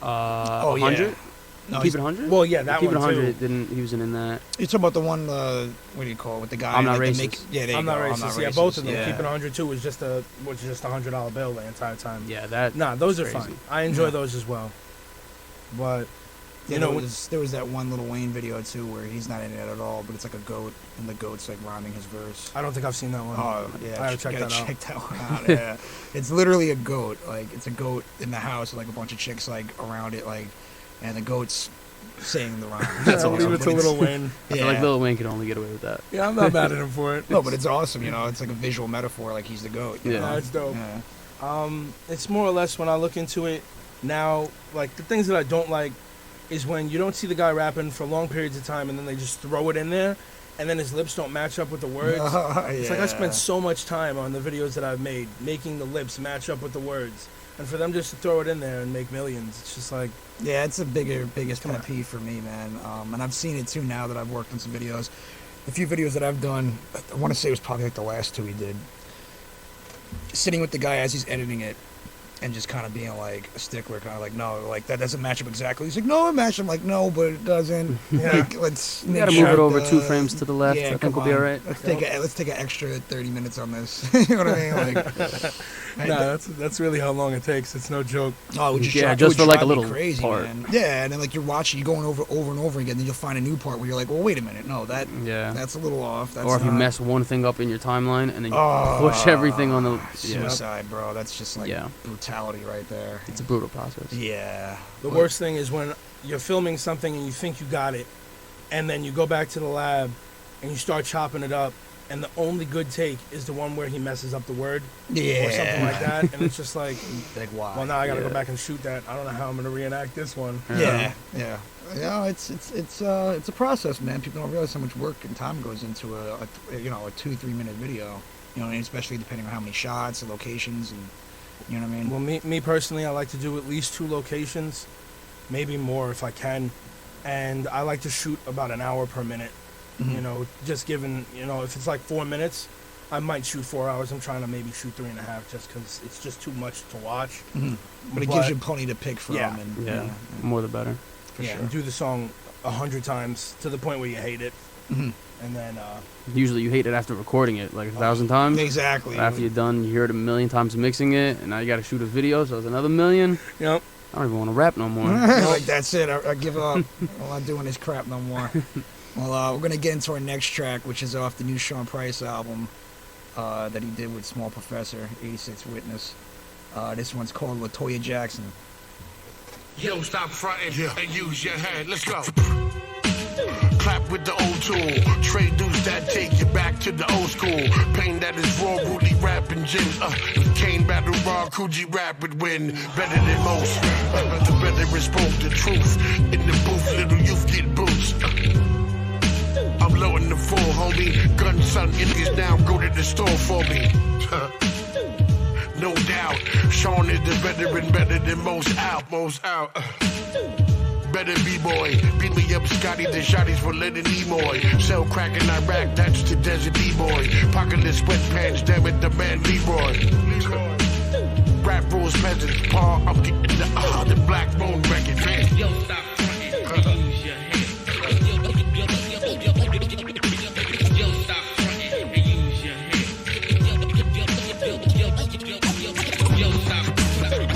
100? No, Keep It 100? Well, yeah, that Keep one, It 100, too. he wasn't in that. You're talking about the one, what do you call it, with the guy? I'm Not like, Racist. Yeah, there I'm you Not go. Racist. I'm Not Yeah, Racist. both of them. Yeah. Keep It 100, too, was just a $100 bill the entire time. Yeah, that. Nah, those are crazy. fine. I enjoy those as well. But, Yeah, you know, there was that one Lil Wayne video too where he's not in it at all, but it's like a goat, and the goat's like rhyming his verse. I don't think I've seen that one. Oh yeah, I gotta check that out. Check that one out. Yeah, it's literally a goat. Like, it's a goat in the house with like a bunch of chicks like around it, like, and the goat's saying the rhyme. That's I'll leave it to Lil Wayne. I feel like Lil Wayne could only get away with that. Yeah, I'm not mad at him for it. No, but it's awesome. You know, it's like a visual metaphor. Like, he's the goat. You know? It's dope. Yeah. It's more or less when I look into it now, like the things that I don't like is when you don't see the guy rapping for long periods of time and then they just throw it in there and then his lips don't match up with the words. It's like I spent so much time on the videos that I've made making the lips match up with the words. And for them just to throw it in there and make millions, it's just like... Yeah, it's a biggest pet peeve for me, man. And I've seen it too now that I've worked on some videos. A few videos that I've done, I want to say it was probably like the last 2 he did. Sitting with the guy as he's editing it and just kind of being like a stickler, kind of like, no, like that doesn't match up exactly. He's like, no, it matches. I'm like, no, but it doesn't. Yeah. Like, let's You gotta move it over 2 frames to the left. Yeah, I think we'll be all right. Let's take an extra 30 minutes on this. You know what I mean? Like, Nah, that's really how long it takes. It's no joke. Oh, it would just for like a little crazy, part. man. Yeah, and then like you're watching, you're going over and over again, then you'll find a new part where you're like, well, wait a minute, no, that's a little off. That's or if you mess one thing up in your timeline and then you push everything on the suicide, bro. That's just like brutality right there. It's a brutal process. Yeah. The worst thing is when you're filming something and you think you got it, and then you go back to the lab and you start chopping it up, and the only good take is the one where he messes up the word, or something like that, and it's just like why? Well, now I gotta go back and shoot that. I don't know how I'm gonna reenact this one. Yeah. It's a process, man. People don't realize how much work and time goes into a 2-3 minute video. You know, and especially depending on how many shots, the locations, and you know what I mean. Well, me personally, I like to do at least 2 locations, maybe more if I can, and I like to shoot about an hour per minute. You know, just given, if it's like 4 minutes, I might shoot 4 hours. I'm trying to maybe shoot 3.5 just because it's just too much to watch. But it gives you plenty to pick from. Yeah. And, More the better. For sure. And do the song 100 times to the point where you hate it. And then... usually you hate it after recording it like 1,000 times. Exactly. After you're done, you hear it a million times mixing it, and now you got to shoot a video, so it's another million. Yep. I don't even want to rap no more. Like, that's it. I give up. I'm not doing this crap no more. Well, we're going to get into our next track, which is off the new Sean Price album that he did with Small Professor, 86 Witness. This one's called LaToya Jackson. Yo, stop fronting and use your head. Let's go. Clap with the old tool. Trade dudes that take you back to the old school. Pain that is raw, Rudy rapping gin. Kane battle raw, Coogee rap would win. Better than most. The better is spoke the truth. In the booth, little youth get boots. I'm loading the full, homie. Gun son, niggas now go to the store for me. No doubt, Sean is the veteran, better than most out. Better B-boy, beat me up, Scotty, the shotties for letting Nimoy. Sell crack in Iraq, that's the desert D-boy. Pocketless sweatpants, damn it, the man Leroy. Rap rules, peasants, paw, I'm getting the Black Moon record, man. Yo, stop frontin', use your head. Yo, stop frontin', and use your head. Yo, stop frontin',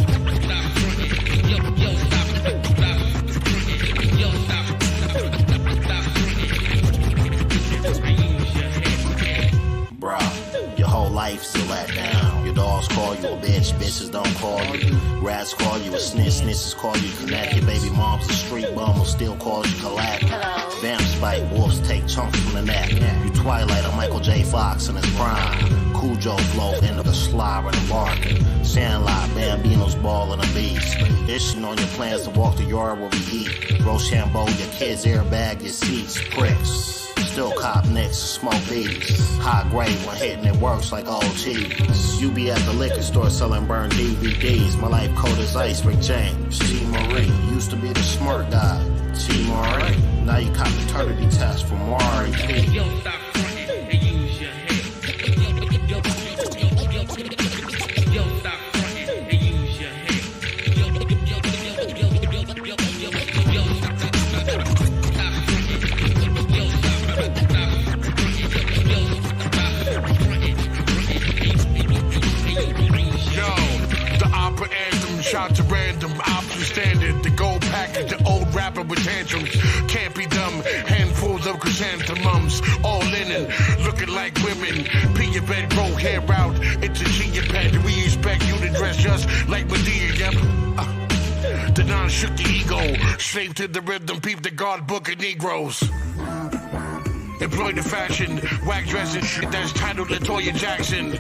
Bruh, your whole life's a letdown. Your dogs call you a bitch, bitches don't call you. Rats call you a snitch, snitches call you connect. Your baby mom's a street bum who still calls you collect. Vamps bite, wolves take chunks from the neck. You Twilight or Michael J. Fox in his prime. Cujo flow into the slobber and the barking. Sandlot, Bambinos ball and a beast. Ishing on your plans to walk the yard where we eat. Rochambeau, your kids airbag your seats. Pricks. Still cop nicks, smoke beats. High grade when hitting it works like old cheese. You be at the liquor store selling burned DVDs. My life cold as ice, Rick James. T. Marie, used to be the smart guy. T. Marie, now you cop paternity test from RIP. Yo, stop frontin' and use your head. Yo, stop frontin' and use your head. Shot to random, option standard. The gold package, the old rapper with tantrums. Can't be dumb, handfuls of chrysanthemums. All linen, looking like women. Pee your bed, grow hair out. It's a G pad. We expect you to dress just like Medea, yep. The non shook the ego. Slave to the rhythm, peep the guard book of Negroes. Employ the fashion, whack dressing shit that's titled LaToya Jackson.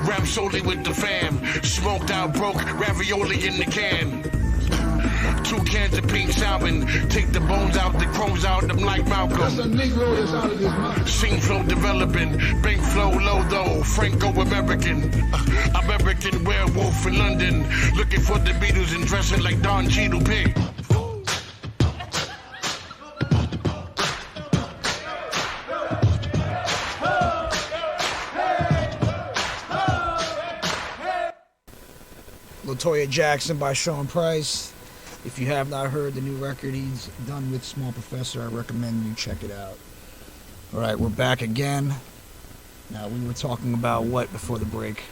Rap solely with the fam. Smoked out, broke, ravioli in the can. 2 cans of pink salmon. Take the bones out, the chromes out, I'm like Malcolm. That's a Negro that's out of this mouth. Sing flow developing, bank flow low though. Franco-American. American werewolf in London. Looking for the Beatles and dressing like Don Cheadle Pig. LaToya Jackson by Sean Price. If you have not heard the new record he's done with Small Professor, I recommend you check it out. Alright, we're back again. Now, we were talking about what before the break?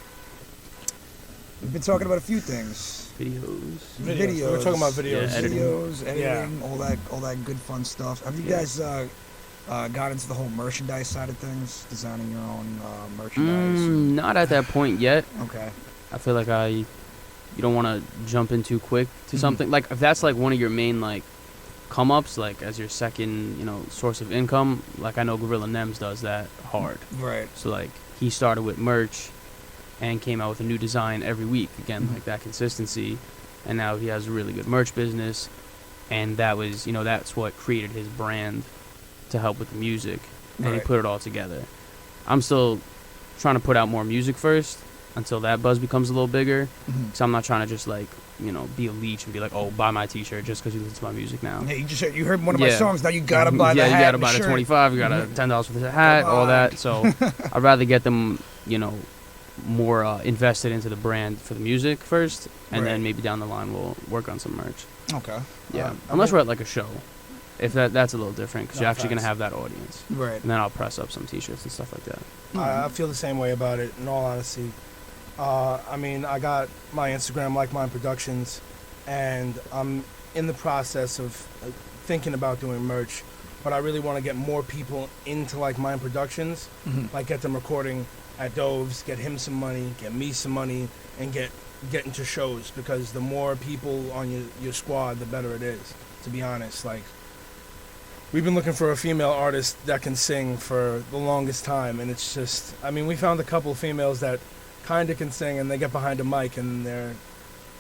We've been talking about a few things. Videos. We're talking about videos. Yeah, editing, all that good fun stuff. Have you guys got into the whole merchandise side of things, designing your own merchandise? Not at that point yet. Okay. I feel like you don't want to jump in too quick to something. Like if that's like one of your main like come ups, like as your second source of income. Like I know Gorilla Nems does that hard. Right. So like he started with merch and came out with a new design every week. Again, like that consistency. And now he has a really good merch business. And that was, that's what created his brand to help with the music. And he put it all together. I'm still trying to put out more music first until that buzz becomes a little bigger. So I'm not trying to just like, be a leech and be like, oh, buy my t-shirt just because you listen to my music now. Hey, you heard one of my songs, now you gotta buy the hat. Yeah, you gotta buy the shirt. 25, you gotta $10 for the hat, all that. So I'd rather get them, more invested into the brand for the music first, and then maybe down the line we'll work on some merch. Okay. Yeah. Unless we're at like a show. If that's a little different, because you're actually going to have that audience. Right. And then I'll press up some t-shirts and stuff like that. I feel the same way about it, in all honesty. I got my Instagram, Like Mine Productions, and I'm in the process of thinking about doing merch, but I really want to get more people into Like Mine Productions, like get them recording at Dov's, get him some money, get me some money, and get into shows, because the more people on your squad, the better it is, to be honest. Like, we've been looking for a female artist that can sing for the longest time, and it's just, we found a couple of females that kind of can sing, and they get behind a mic, and they're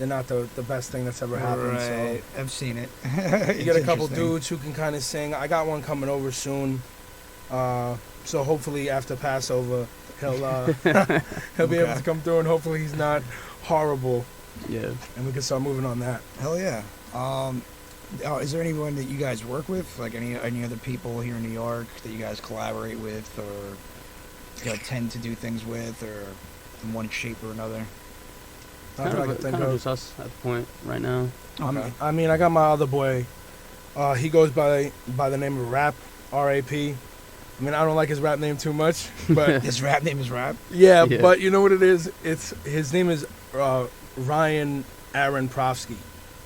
not the best thing that's ever happened. Right. So I've seen it. You get a couple dudes who can kind of sing. I got one coming over soon, so hopefully after Passover, he'll be able to come through, and hopefully he's not horrible. Yeah. And we can start moving on that. Hell yeah. Is there anyone that you guys work with, like any other people here in New York that you guys collaborate with, or tend to do things with, or in one shape or another? Kind of just us at the point right now. Okay. I got my other boy. He goes by the name of Rap, R-A-P. I don't like his rap name too much, but his rap name is Rap. Yeah, but you know what it is? His name is Ryan Aaron Profsky.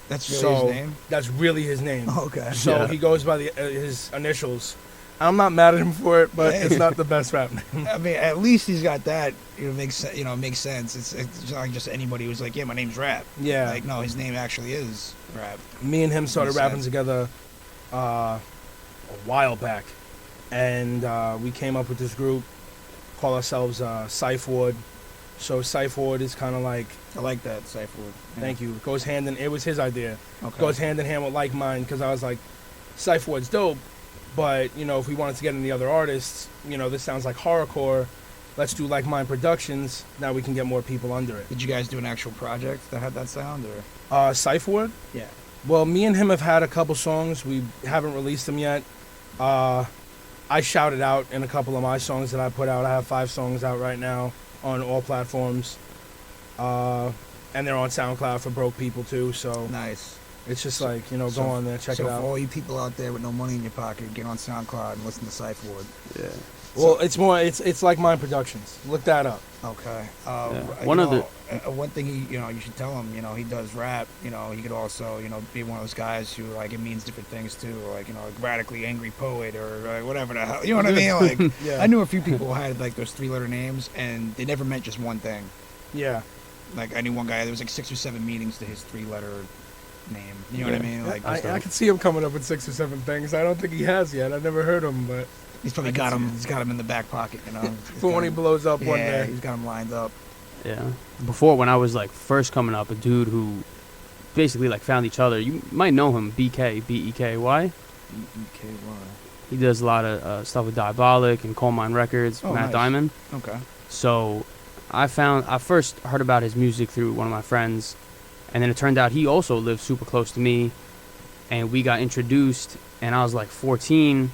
That's really his name? That's really his name. Oh, okay. So he goes by his initials. I'm not mad at him for it, but it's not the best rap name. At least he's got that. It makes sense. It's not like just anybody who's like, yeah, my name's Rap. Yeah. Like, no, his name actually is Rap. Me and him started rapping together a while back, and we came up with this group, call ourselves Cyph Ward. So Cyph Ward is kind of like, I like that, Cyph Ward. Yeah. Thank you. It goes hand in. It was his idea. Okay. Goes hand in hand with Like Mine, because I was like, Cyph Ward's dope, but if we wanted to get any other artists, this sounds like horrorcore. Let's do Like Mine Productions. Now we can get more people under it. Did you guys do an actual project that had that sound, or? Cyph Ward? Yeah. Well, me and him have had a couple songs. We haven't released them yet. I shouted out in a couple of my songs that I put out. I have 5 songs out right now on all platforms. And they're on SoundCloud for broke people too, so nice. It's just go on there, check it out. So for all you people out there with no money in your pocket, get on SoundCloud and listen to Cyph Ward. Yeah. Well, it's Like Mine Productions. Look that up. Okay. One thing you should tell him, he does rap. He could also, be one of those guys who it means different things too, like radically angry poet or whatever the hell. You know what I mean? Like, yeah. I knew a few people who had those 3-letter names, and they never meant just one thing. Yeah. Like I knew one guy. There was 6 or 7 meanings to his 3-letter name. You know what I mean? Like I could see him coming up with 6 or 7 things. I don't think he has yet. I've never heard him, but he's probably got him. He's got him in the back pocket, for when he blows up one day. He's got him lined up. Yeah. Before, when I was first coming up, a dude who basically found each other. You might know him, BK, B-E-K-Y. B-E-K-Y. He does a lot of stuff with Diabolic and Coal Mine Records, Matt nice. Diamond. Okay. So I first heard about his music through one of my friends, and then it turned out he also lived super close to me, and we got introduced, and I was 14,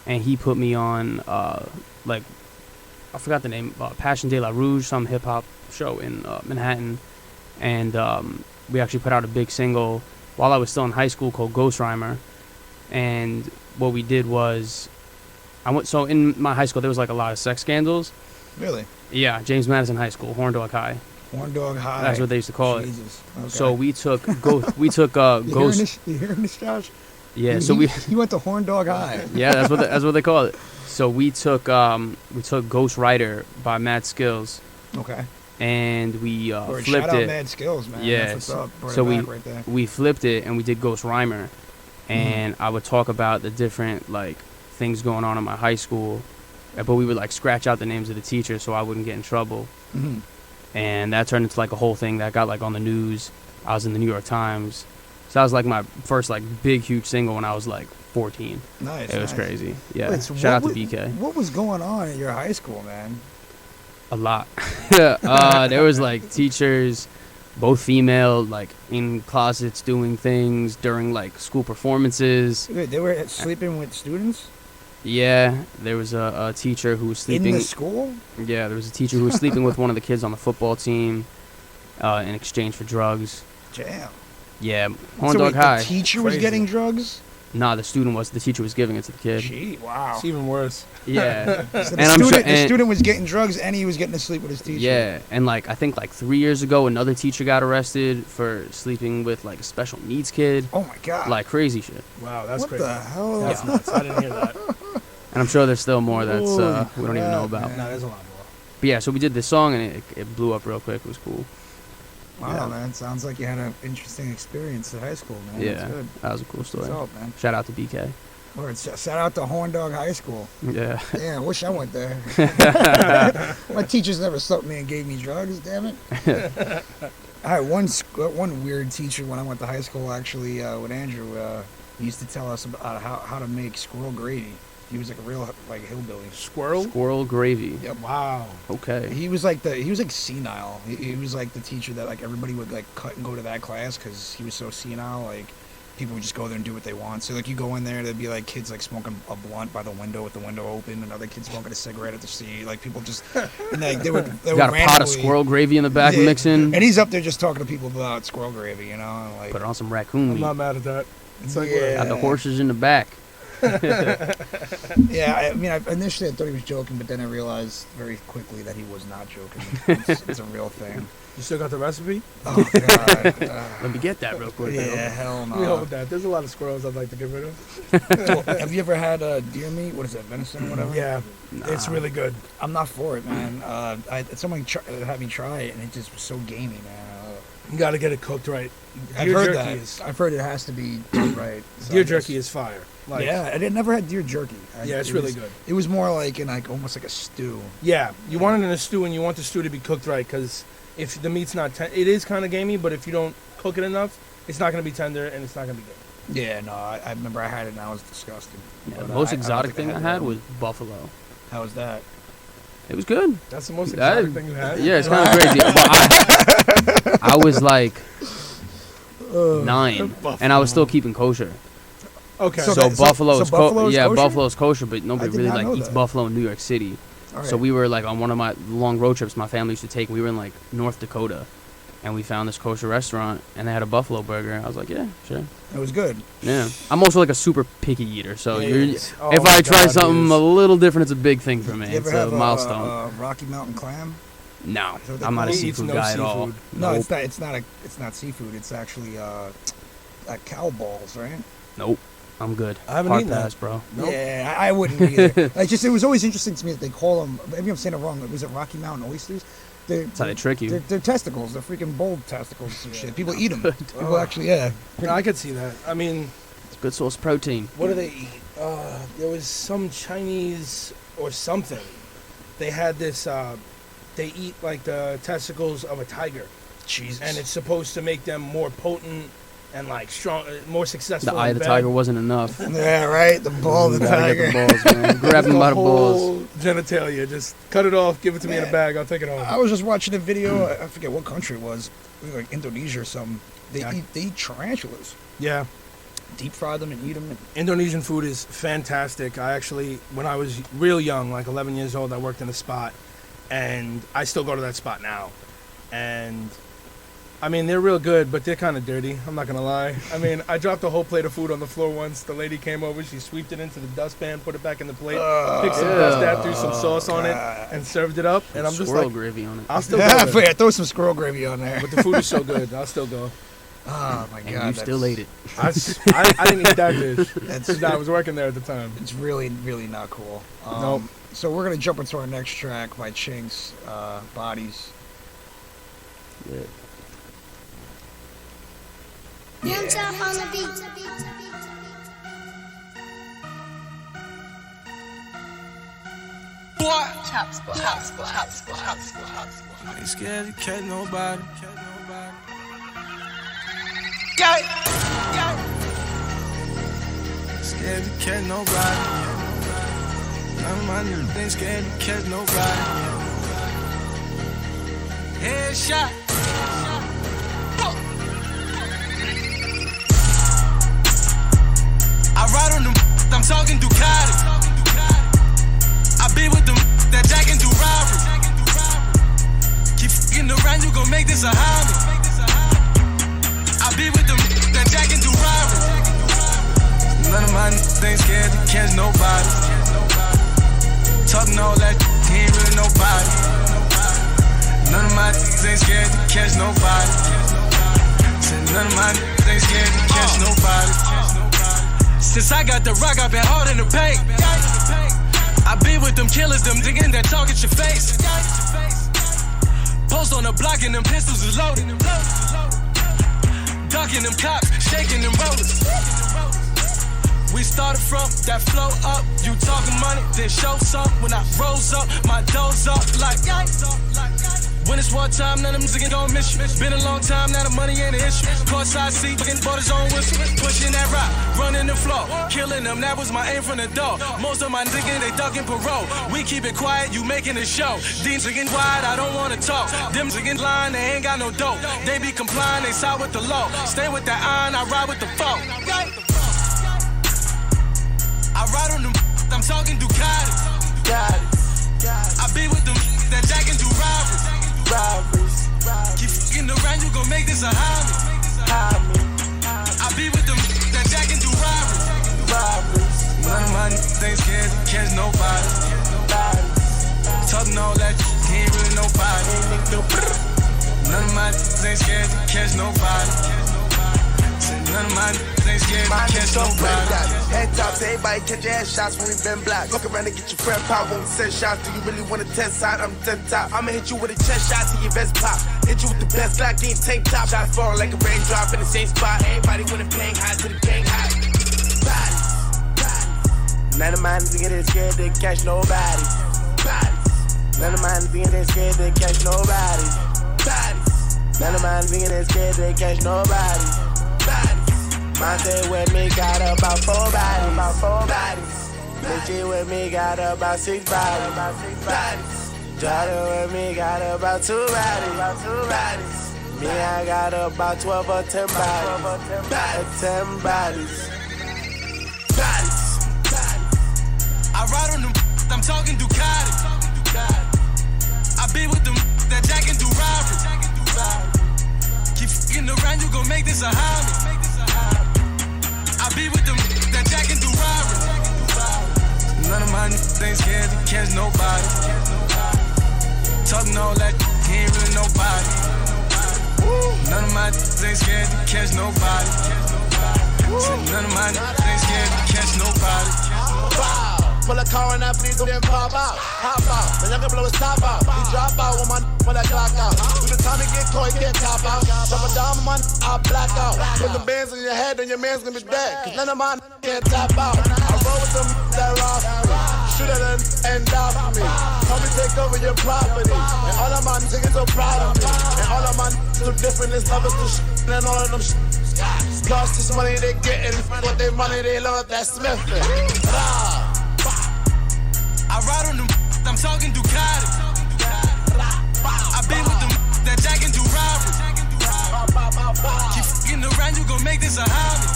and he put me on I forgot the name, Passion de la Rouge, some hip hop show in Manhattan, and we actually put out a big single while I was still in high school called Ghost Rhymer. And what we did was, so in my high school there was a lot of sex scandals. Really? Yeah, James Madison High School, Horn Dog High. Horn Dog High. That's what they used to call Jesus. it. Okay. So we took Ghost. You hearing this, Josh? Yeah. So we. He went to Horn Dog High. Yeah, that's what they call it. So we took Ghost Rider by Mad Skills. Okay. And we flipped shout out it. Mad Skills, man. Yeah. That's what's up. So Right we flipped it and we did Ghost Rhymer, and I would talk about the different like things going on in my high school, but we would like scratch out the names of the teachers so I wouldn't get in trouble. Mm-hmm. And that turned into like a whole thing that got like on the news. I was in the New York Times. So that was like my first like big huge single when I was like 14. Nice. It was crazy. Yeah. Wait, so Shout out to BK. What was going on at your high school, man? A lot. There was like teachers, both female, like in closets doing things during like school performances. Wait, they were sleeping with students? Yeah, there was a teacher who was sleeping in the school. Yeah, there was a teacher who was sleeping with one of the kids on the football team, in exchange for drugs. Damn. Yeah, Horn Dog High. The teacher was getting drugs? Nah, the teacher was giving it to the kid. Gee, wow. It's even worse. Yeah. So the student was getting drugs and he was getting to sleep with his teacher. Yeah, and like I think like 3 years ago, another teacher got arrested for sleeping with like a special needs kid. Oh my god. Like crazy shit. Wow, that's what crazy. What the hell? That's nuts. I didn't hear that. And I'm sure there's still more that's we don't even know about. No, there's a lot more. But yeah, so we did this song and it blew up real quick. It was cool. Wow, man. Sounds like you had an interesting experience at high school, man. Yeah, That's good. that was a cool story. What's up, man? Shout out to BK. Word. Shout out to Horn Dog High School. Yeah. Yeah, I wish I went there. My teachers never sucked me and gave me drugs, damn it. I had one weird teacher when I went to high school, actually, with Andrew. He used to tell us about how to make squirrel gravy. He was like a real like hillbilly. Squirrel gravy. Yep. Wow. Okay. He was like senile. He was like the teacher that like everybody would like cut and go to that class because he was so senile. Like people would just go there and do what they want. So like you go in there, there'd be like kids like smoking a blunt by the window with the window open, and other kids smoking a cigarette at the seat. Like people just and like they would got a pot of squirrel gravy in the back mixing. And he's up there just talking to people about squirrel gravy, you know. And like put on some raccoon meat. I'm not mad at that. It's like got the horses in the back. Yeah, I mean, initially I thought he was joking, but then I realized very quickly that he was not joking. It's a real thing. You still got the recipe? Oh, God. Let me get that real quick. Yeah, hell no. We hold that. There's a lot of squirrels I'd like to get rid of. Have you ever had deer meat? What is that, venison or whatever? Yeah, it's really good. I'm not for it, man. Someone had me try it, and it just was so gamey, man. You got to get it cooked right. I've heard that. I've heard it has to be done right. So deer jerky is fire. Like, yeah, I never had deer jerky. Yeah, it's really good. It was more like in like almost like a stew. Yeah, you want it in a stew, and you want the stew to be cooked right, because if the meat's not it is kind of gamey, but if you don't cook it enough, it's not going to be tender and it's not going to be good. Yeah, no, I remember I had it and I was disgusted. Yeah, the most exotic thing I had was buffalo. How was that? It was good. That's the most exotic thing you had? Yeah, it's kind of crazy. Well, I was like 9, and I was still keeping kosher. Okay. So Buffalo's kosher? Buffalo's kosher, but nobody really like eats that. buffalo in New York City. Right. So we were like on one of my long road trips my family used to take. We were in like North Dakota, and we found this kosher restaurant, and they had a buffalo burger. I was like, yeah, sure. It was good. Yeah. I'm also like a super picky eater, so Yeah, if I try something a little different, it's a big thing for me. You ever it's have a milestone. Rocky Mountain clam? No, I'm not a seafood guy at all. No, Nope. it's not seafood. It's actually cow balls, right? Nope. I'm good. I haven't Hard eaten pass, that. bro. Nope. Yeah, I wouldn't either. It was always interesting to me that they call them. Maybe I'm saying it wrong. Was it Rocky Mountain oysters? That's how they trick you. They're testicles. They're freaking bull testicles and shit. People eat them. People actually, yeah. I could see that. I mean, it's good source of protein. What do they eat? There was some Chinese or something. They had this. They eat like the testicles of a tiger. Jesus. And it's supposed to make them more potent and like strong, more successful. The eye of the tiger wasn't enough. Yeah, right. The ball of the tiger. Get the balls, man. Grab him by the balls. Genitalia. Just cut it off. Give it to me in a bag. I'll take it home. I was just watching a video. I forget what country it was. It was like Indonesia or something. They eat tarantulas. Yeah. Deep fry them and eat them. Indonesian food is fantastic. I actually, when I was real young, like 11 years old, I worked in a spot, and I still go to that spot now. And I mean, they're real good, but they're kind of dirty. I'm not going to lie. I mean, I dropped a whole plate of food on the floor once. The lady came over. She sweeped it into the dustpan, put it back in the plate, picked some dust out, threw some sauce on it, and served it up. And I'm just squirrel like, gravy on it. I'll still go. Yeah, throw some squirrel gravy on there. But the food is so good. I'll still go. Oh, my God. And you still ate it. I didn't eat that dish. I was working there at the time. It's really, really not cool. Nope. So we're going to jump into our next track by Chinks, Bodies. Yeah. One tap on the beat. What? Chop squad. I ain't scared to catch nobody. Scared to catch nobody. None of my niggas ain't scared to catch nobody. Headshot. I ride on them, I'm talking Ducati. I be with them that jack and do robbery. Keep f***ing around, you gon' make this a hobby. I be with them that jack and do robbery. None of my niggas ain't scared to catch nobody. Talking all that he ain't really nobody. None of my niggas ain't scared to catch nobody. Said none of my niggas ain't scared to catch nobody. Since I got the rock, I've been hard in the paint. I be with them killers, them digging that talk at your face. Post on the block and them pistols is loaded. Ducking them cops, shaking them rollers. We started from that flow up. You talking money, then show some. When I rose up, my doors up like. When it's war time, none of them niggas gon' miss you. Been a long time, now the money ain't an issue. Courtside seat, fucking bought his own whistle. Pushing that rock, running the floor. Killing them, that was my aim from the door. Most of my niggas, they ducking parole. We keep it quiet, you making a show. These niggas wide, I don't wanna talk. Them niggas lying, they ain't got no dope. They be complying, they side with the law. Stay with that iron, I ride with the foe. I ride on them, I'm talking Ducati. I be with them, that jack and do robberies. Keep f***ing around, you gon' make this a hobby. I be with them, that jack and do robberies. None of my niggas ain't scared to catch nobody. Talking all that he ain't really nobody. None of my niggas ain't scared to catch nobody. None of my niggas ain't scared to catch nobody. Head tops, everybody catch your head shots when we been black. Fuck around and get your friend pop when we send shots. Do you really want a 10 side? I'm 10 top. I'ma hit you with a chest shot till your vest pop. Hit you with the best Glock in tank top. Shots falling like a raindrop in the same spot. Everybody wanna bang high to the gang high. Bodies. None of my niggas ain't scared to catch nobody. Bodies. None of my niggas ain't scared to catch nobody. Bodies. None of my niggas ain't scared to catch nobody. Monte with me got about 4 bodies. Bitchy with me got about 6 bodies. Jada with me got about 2 bodies. Me, I got about 12 or 10 bodies. 10 bodies. I ride on them, I'm talking Ducati. I be with them, that jack and do robberies. Keep f***ing around, you gon' make this a hobby. I be with them, that jack and do robberies. None of my niggas ain't scared to catch nobody. Talking all that he ain't really nobody. None of my niggas ain't scared to catch nobody. None of my niggas ain't scared to catch nobody. Pull a car and I please then pop out. Hop out, then I can blow his top out. He drop out when my pull that Glock out. Do the time to get caught, he can't top out. Drop a dime on my I black out. Put the bands in your head, then your man's gonna be dead. Cause none of mine can't top out. I roll with them that rock for me. Shoot at them and die for me. Help me take over your property. And all of my niggas so proud of me. And all of my niggas so different as lovers to shit. And all of them shit. Lost this money they getting. What they money they love, that Smithing. I ride on them, I'm talking Ducati. I be with them, that jack and do robberies. Keep f***ing around, you gon' make this a hobby.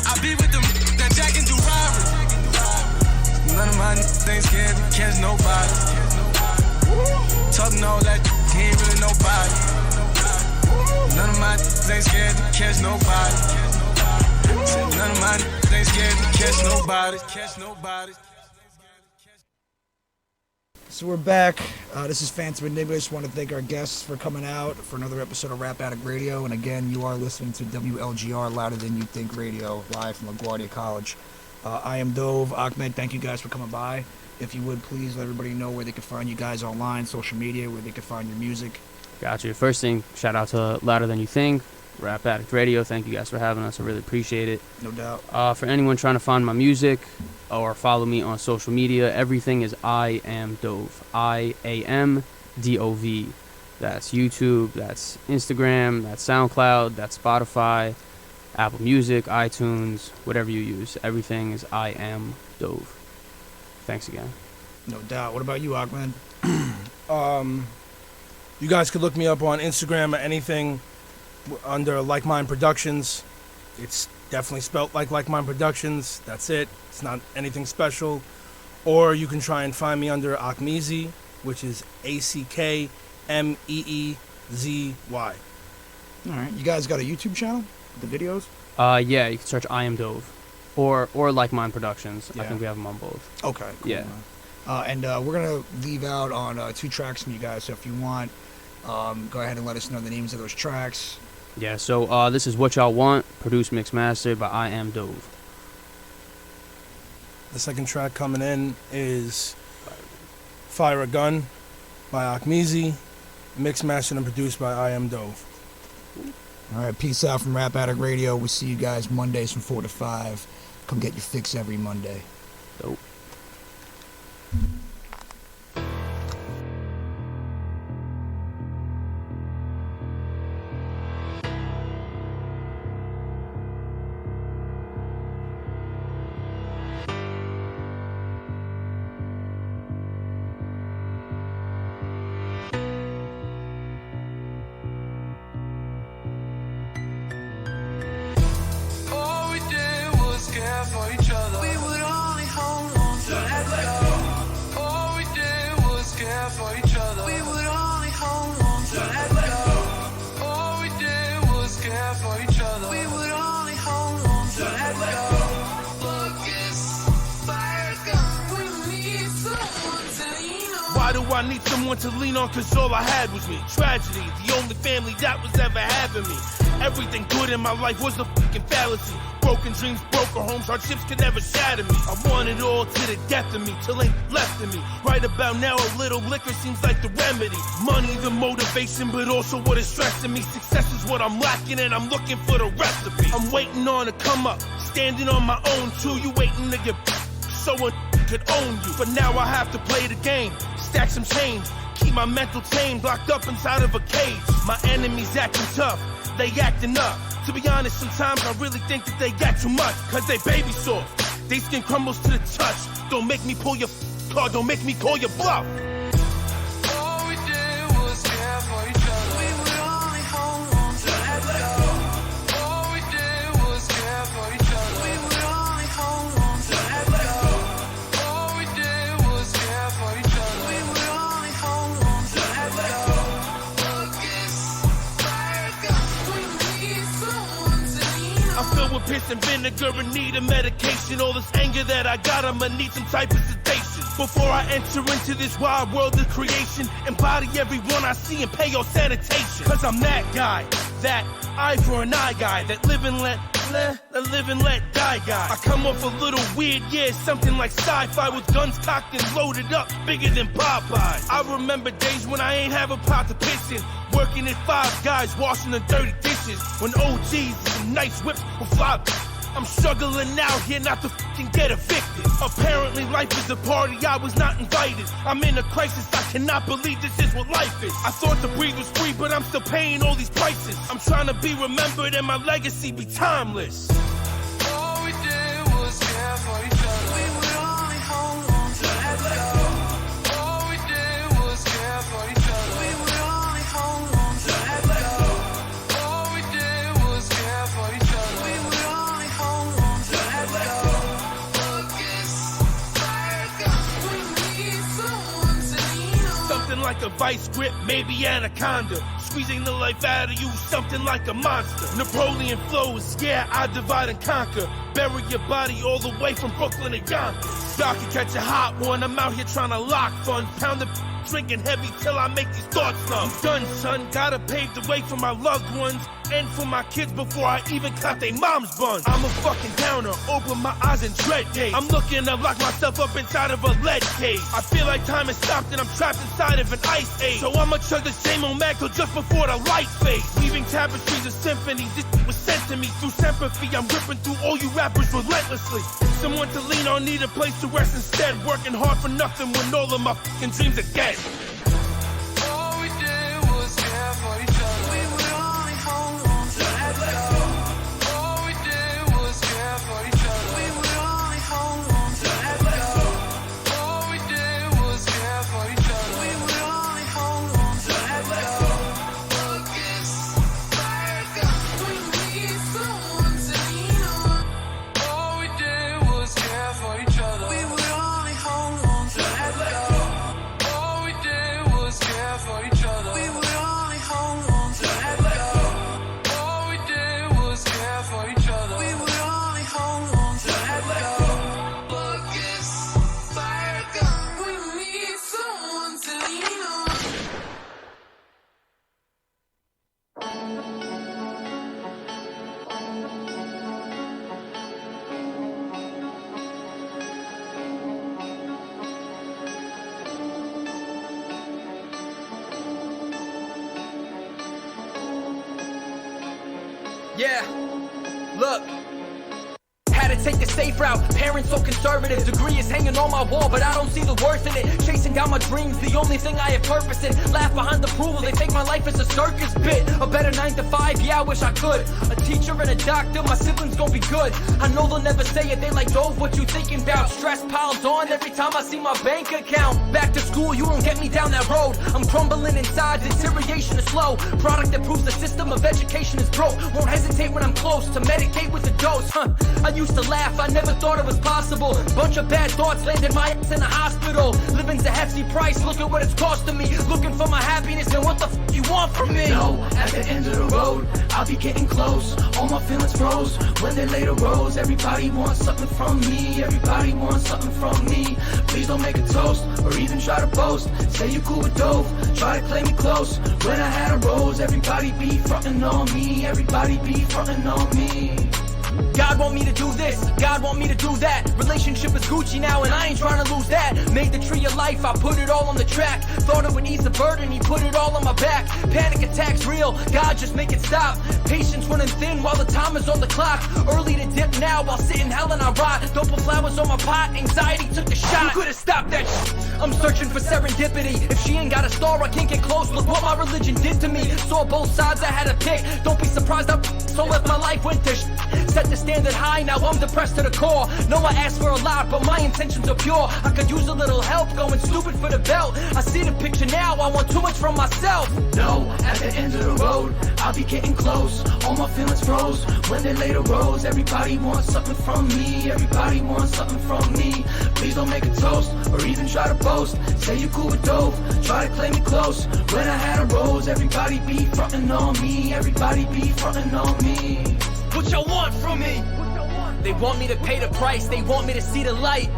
I be with them, that jack and do robberies. None of my niggas ain't scared to catch nobody. Talking all that, he ain't really nobody. None of my ain't scared to catch nobody. Said none of my ain't scared to catch nobody. So we're back. This is Phantom Enigma. Just want to thank our guests for coming out for another episode of Rap Addict Radio. And again, you are listening to WLGR Louder Than You Think Radio, live from LaGuardia College. IamDov, Ahmed, thank you guys for coming by. If you would, please let everybody know where they can find you guys online, social media, where they can find your music. Got you. First thing, shout out to Louder Than You Think, Rap Addict Radio. Thank you guys for having us. I really appreciate it. No doubt. For anyone trying to find my music or follow me on social media, everything is IamDov. IamDov. That's YouTube, that's Instagram, that's SoundCloud, that's Spotify, Apple Music, iTunes, whatever you use. Everything is IamDov. Thanks again. No doubt. What about you, Ahmed? You guys could look me up on Instagram or anything under Like Mind Productions. It's definitely spelt like Mind Productions. That's it. It's not anything special. Or you can try and find me under Ackmeezy, which is ACKMEEZY. All right. You guys got a YouTube channel? The videos? Yeah, you can search IamDov or Like Mind Productions. Yeah. I think we have them on both. Okay. Cool, yeah. And we're gonna leave out on 2 tracks from you guys. So if you want, go ahead and let us know the names of those tracks. Yeah. So this is What Y'all Want, produced, mixed, mastered by IamDov. The second track coming in is Fire a Gun by Ackmeezy, mixed, mastered, and produced by IamDov. All right, peace out from Rap Addict Radio. We'll see you guys Mondays from 4 to 5. Come get your fix every Monday. Dope. For each other, we would only hold on to let go. All we did was care for each other. We would only hold on to let go. All we did was care for each other. We would only hold on to let go. Focus, fire gun. We need someone to lean on. Why do I need someone to lean on? Cause all I had was me. Tragedy, the only family that was ever having me. Everything good in my life was a fucking fallacy. Broken dreams, broken homes, hardships could never shatter me. I want it all to the death of me, till ain't left of me. Right about now, a little liquor seems like the remedy. Money, the motivation, but also what is stressing me. Success is what I'm lacking, and I'm looking for the recipe. I'm waiting on to come up, standing on my own too. You waiting to get someone could own you. But now I have to play the game, stack some change, keep my mental tame, locked up inside of a cage. My enemies acting tough, they acting up. To be honest, sometimes I really think that they got too much. Cause they baby soft, they skin crumbles to the touch. Don't make me pull your card, don't make me call your bluff. All we did was care for each other. We would only hold on to let go. All we did was care for each other. We would only hold on to let go. All we did was care for each other. We would only hold on to let go. I'm filled with piss and vinegar and need a medication. All this anger that I got, I'ma need some type of sedation. Before I enter into this wild world of creation, embody everyone I see and pay your sanitation. Cause I'm that guy, that eye for an eye guy, that live and let die guy. I come off a little weird, yeah, something like sci-fi with guns cocked and loaded up, bigger than Popeyes. I remember days when I ain't have a pot to piss in, working at Five Guys, washing the dirty dishes, when OGs and nice whips will fly. I'm struggling out here not to fucking get evicted. Apparently life is a party, I was not invited. I'm in a crisis, I cannot believe this is what life is. I thought to breathe was free, but I'm still paying all these prices. I'm trying to be remembered and my legacy be timeless. All we did was care for each other. We would only hold on to let go. All we did was care for each other. We would only hold on to let go. All we did was care for each other. We would only hold on to let go. Focus, fire gun. We need someone to lean on. Something like a vice grip, maybe anaconda. squeezing the life out of you, something like a monster. Napoleon flows, yeah, I divide and conquer. Bury your body all the way from Brooklyn to Yonkers. Y'all can catch a hot one, I'm out here trying to lock funds. Pound the drinking heavy till I make these thoughts numb. I'm done, son, gotta pave the way for my loved ones and for my kids before I even clap they mom's buns. I'm a fucking downer, open my eyes and dread days. I'm looking to lock myself up inside of a lead cage. I feel like time has stopped and I'm trapped inside of an ice age. So I'ma chug the same old Mac till just before the light fades. Weaving tapestries of symphonies, this was sent to me through sympathy. I'm ripping through all you rappers relentlessly. Someone to lean on, need a place to rest instead. Working hard for nothing when all of my fucking dreams are dead. All we did was care for each other. We would only hold on to let go. All we did was care for each other. We would only hold on to let go. All we did was care for each other. We would only hold on to let go. Look, it's fire gun. We need someone to lean on. All we did was care for each other. We would only hold on to let go. All we did was care for each other. We would only hold on to let go. All we did was care for each other. We would only hold on to let go. Look, it's fire gun. We need someone to lean on. Yeah, look. Had to take the safe route, parents so conservative. Degree is hanging on my wall, but I don't see the worth in it. Chasing down my dreams, the only thing I have purpose in. Laugh behind approval, they think my life is a circus bit. A better 9 to 5, yeah, I wish I could. A teacher and a doctor, my siblings gon' be good. I know they'll never say it, they like, Dove, what you thinking about? Stress piles on every time I see my bank account. Back to school, you don't get me down that road. I'm crumbling inside, deterioration is slow. Product that proves the system of education is broke. Won't hesitate when I'm close to medicate with the dose, I used to laugh, I never thought it was possible. Bunch of bad thoughts landed my ass in a hospital. Living's a hefty price, look at what it's costing me. Looking for my happiness, and what the f you want from me? No, at the end of the road, I'll be getting close. All my feelings froze when they later rose. Everybody wants something from me. Everybody wants something from me. Please don't make a toast or even try to boast. Say you cool with Dove, try to claim me close. When I had a rose, everybody be frontin' on me. Everybody be frontin' on me. God want me to do this, God want me to do that. Relationship is Gucci now and I ain't trying to lose that. Made the tree of life, I put it all on the track. Thought it would ease the burden, he put it all on my back. Panic attacks real, God just make it stop. Patience running thin while the time is on the clock. Early to dip now while sitting hell and I rot. Don't put flowers on my pot, anxiety took a shot. You could've stopped that shit. I'm searching for serendipity. If she ain't got a star, I can't get close. Look what my religion did to me. Saw both sides, I had to pick. Don't be surprised I so left my life went to set the standard high, now I'm depressed to the core. No, I asked for a lot, but my intentions are pure. I could use a little help, going stupid for the belt. I see the picture now, I want too much from myself. No, at the end of the road, I'll be getting close. All my feelings froze when they later rose. Everybody wants something from me. Everybody wants something from me. Please don't make a toast or even try to boast. Say you cool with Dove, try to claim me close. When I had a rose, everybody be frontin' on me. Everybody be frontin' on me. What y'all want from me? They want me to pay the price, they want me to see the light.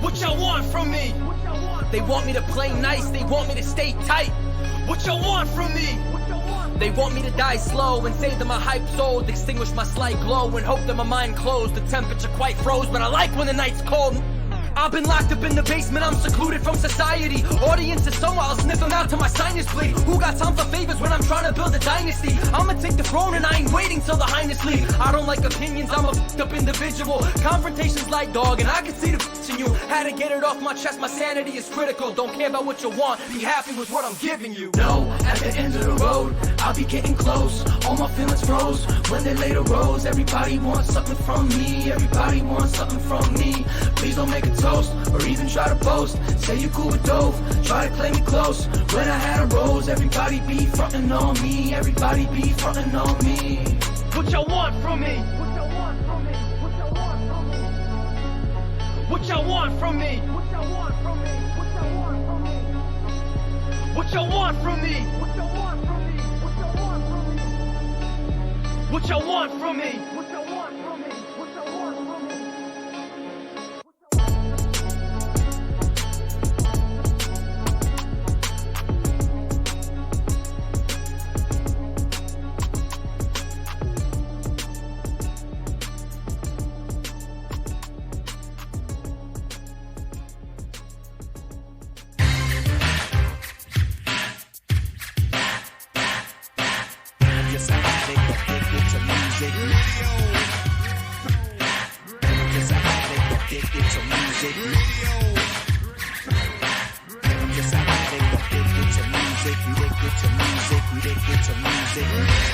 What y'all want from me? They want me to play nice, they want me to stay tight. What y'all want from me? They want me to die slow and say that my hype sold. Extinguish my slight glow and hope that my mind closed. The temperature quite froze, but I like when the night's cold. I've been locked up in the basement, I'm secluded from society. Audience is somewhere, I'll sniff them out till my sinus bleed. Who got time for favors when I'm trying to build a dynasty? I'ma take the throne and I ain't waiting till the highness lead. I don't like opinions, I'm a f***ed up individual. Confrontation's like dog and I can see the f*** in you. Had to get it off my chest, my sanity is critical. Don't care about what you want, be happy with what I'm giving you. No, at the end of the road, I'll be getting close. All my feelings froze when they later rose. Everybody wants something from me. Everybody wants something from me. Please don't make a toast or even try to boast. Say you cool with Dove, try to claim me close. When I had a rose, everybody be frontin' on me. Everybody be frontin' on me. What y'all want from me? What y'all want from me? What y'all want from me? What y'all want from me? What y'all want from me? What y'all want from me? What y'all want from me? What y'all want from me? What y'all What y'all want from me? What y'all want from me? What y'all want from me? Just an addict addicted to music. Just an addict addicted to music. Just an addict addicted to music. Addicted to music. Addicted to music.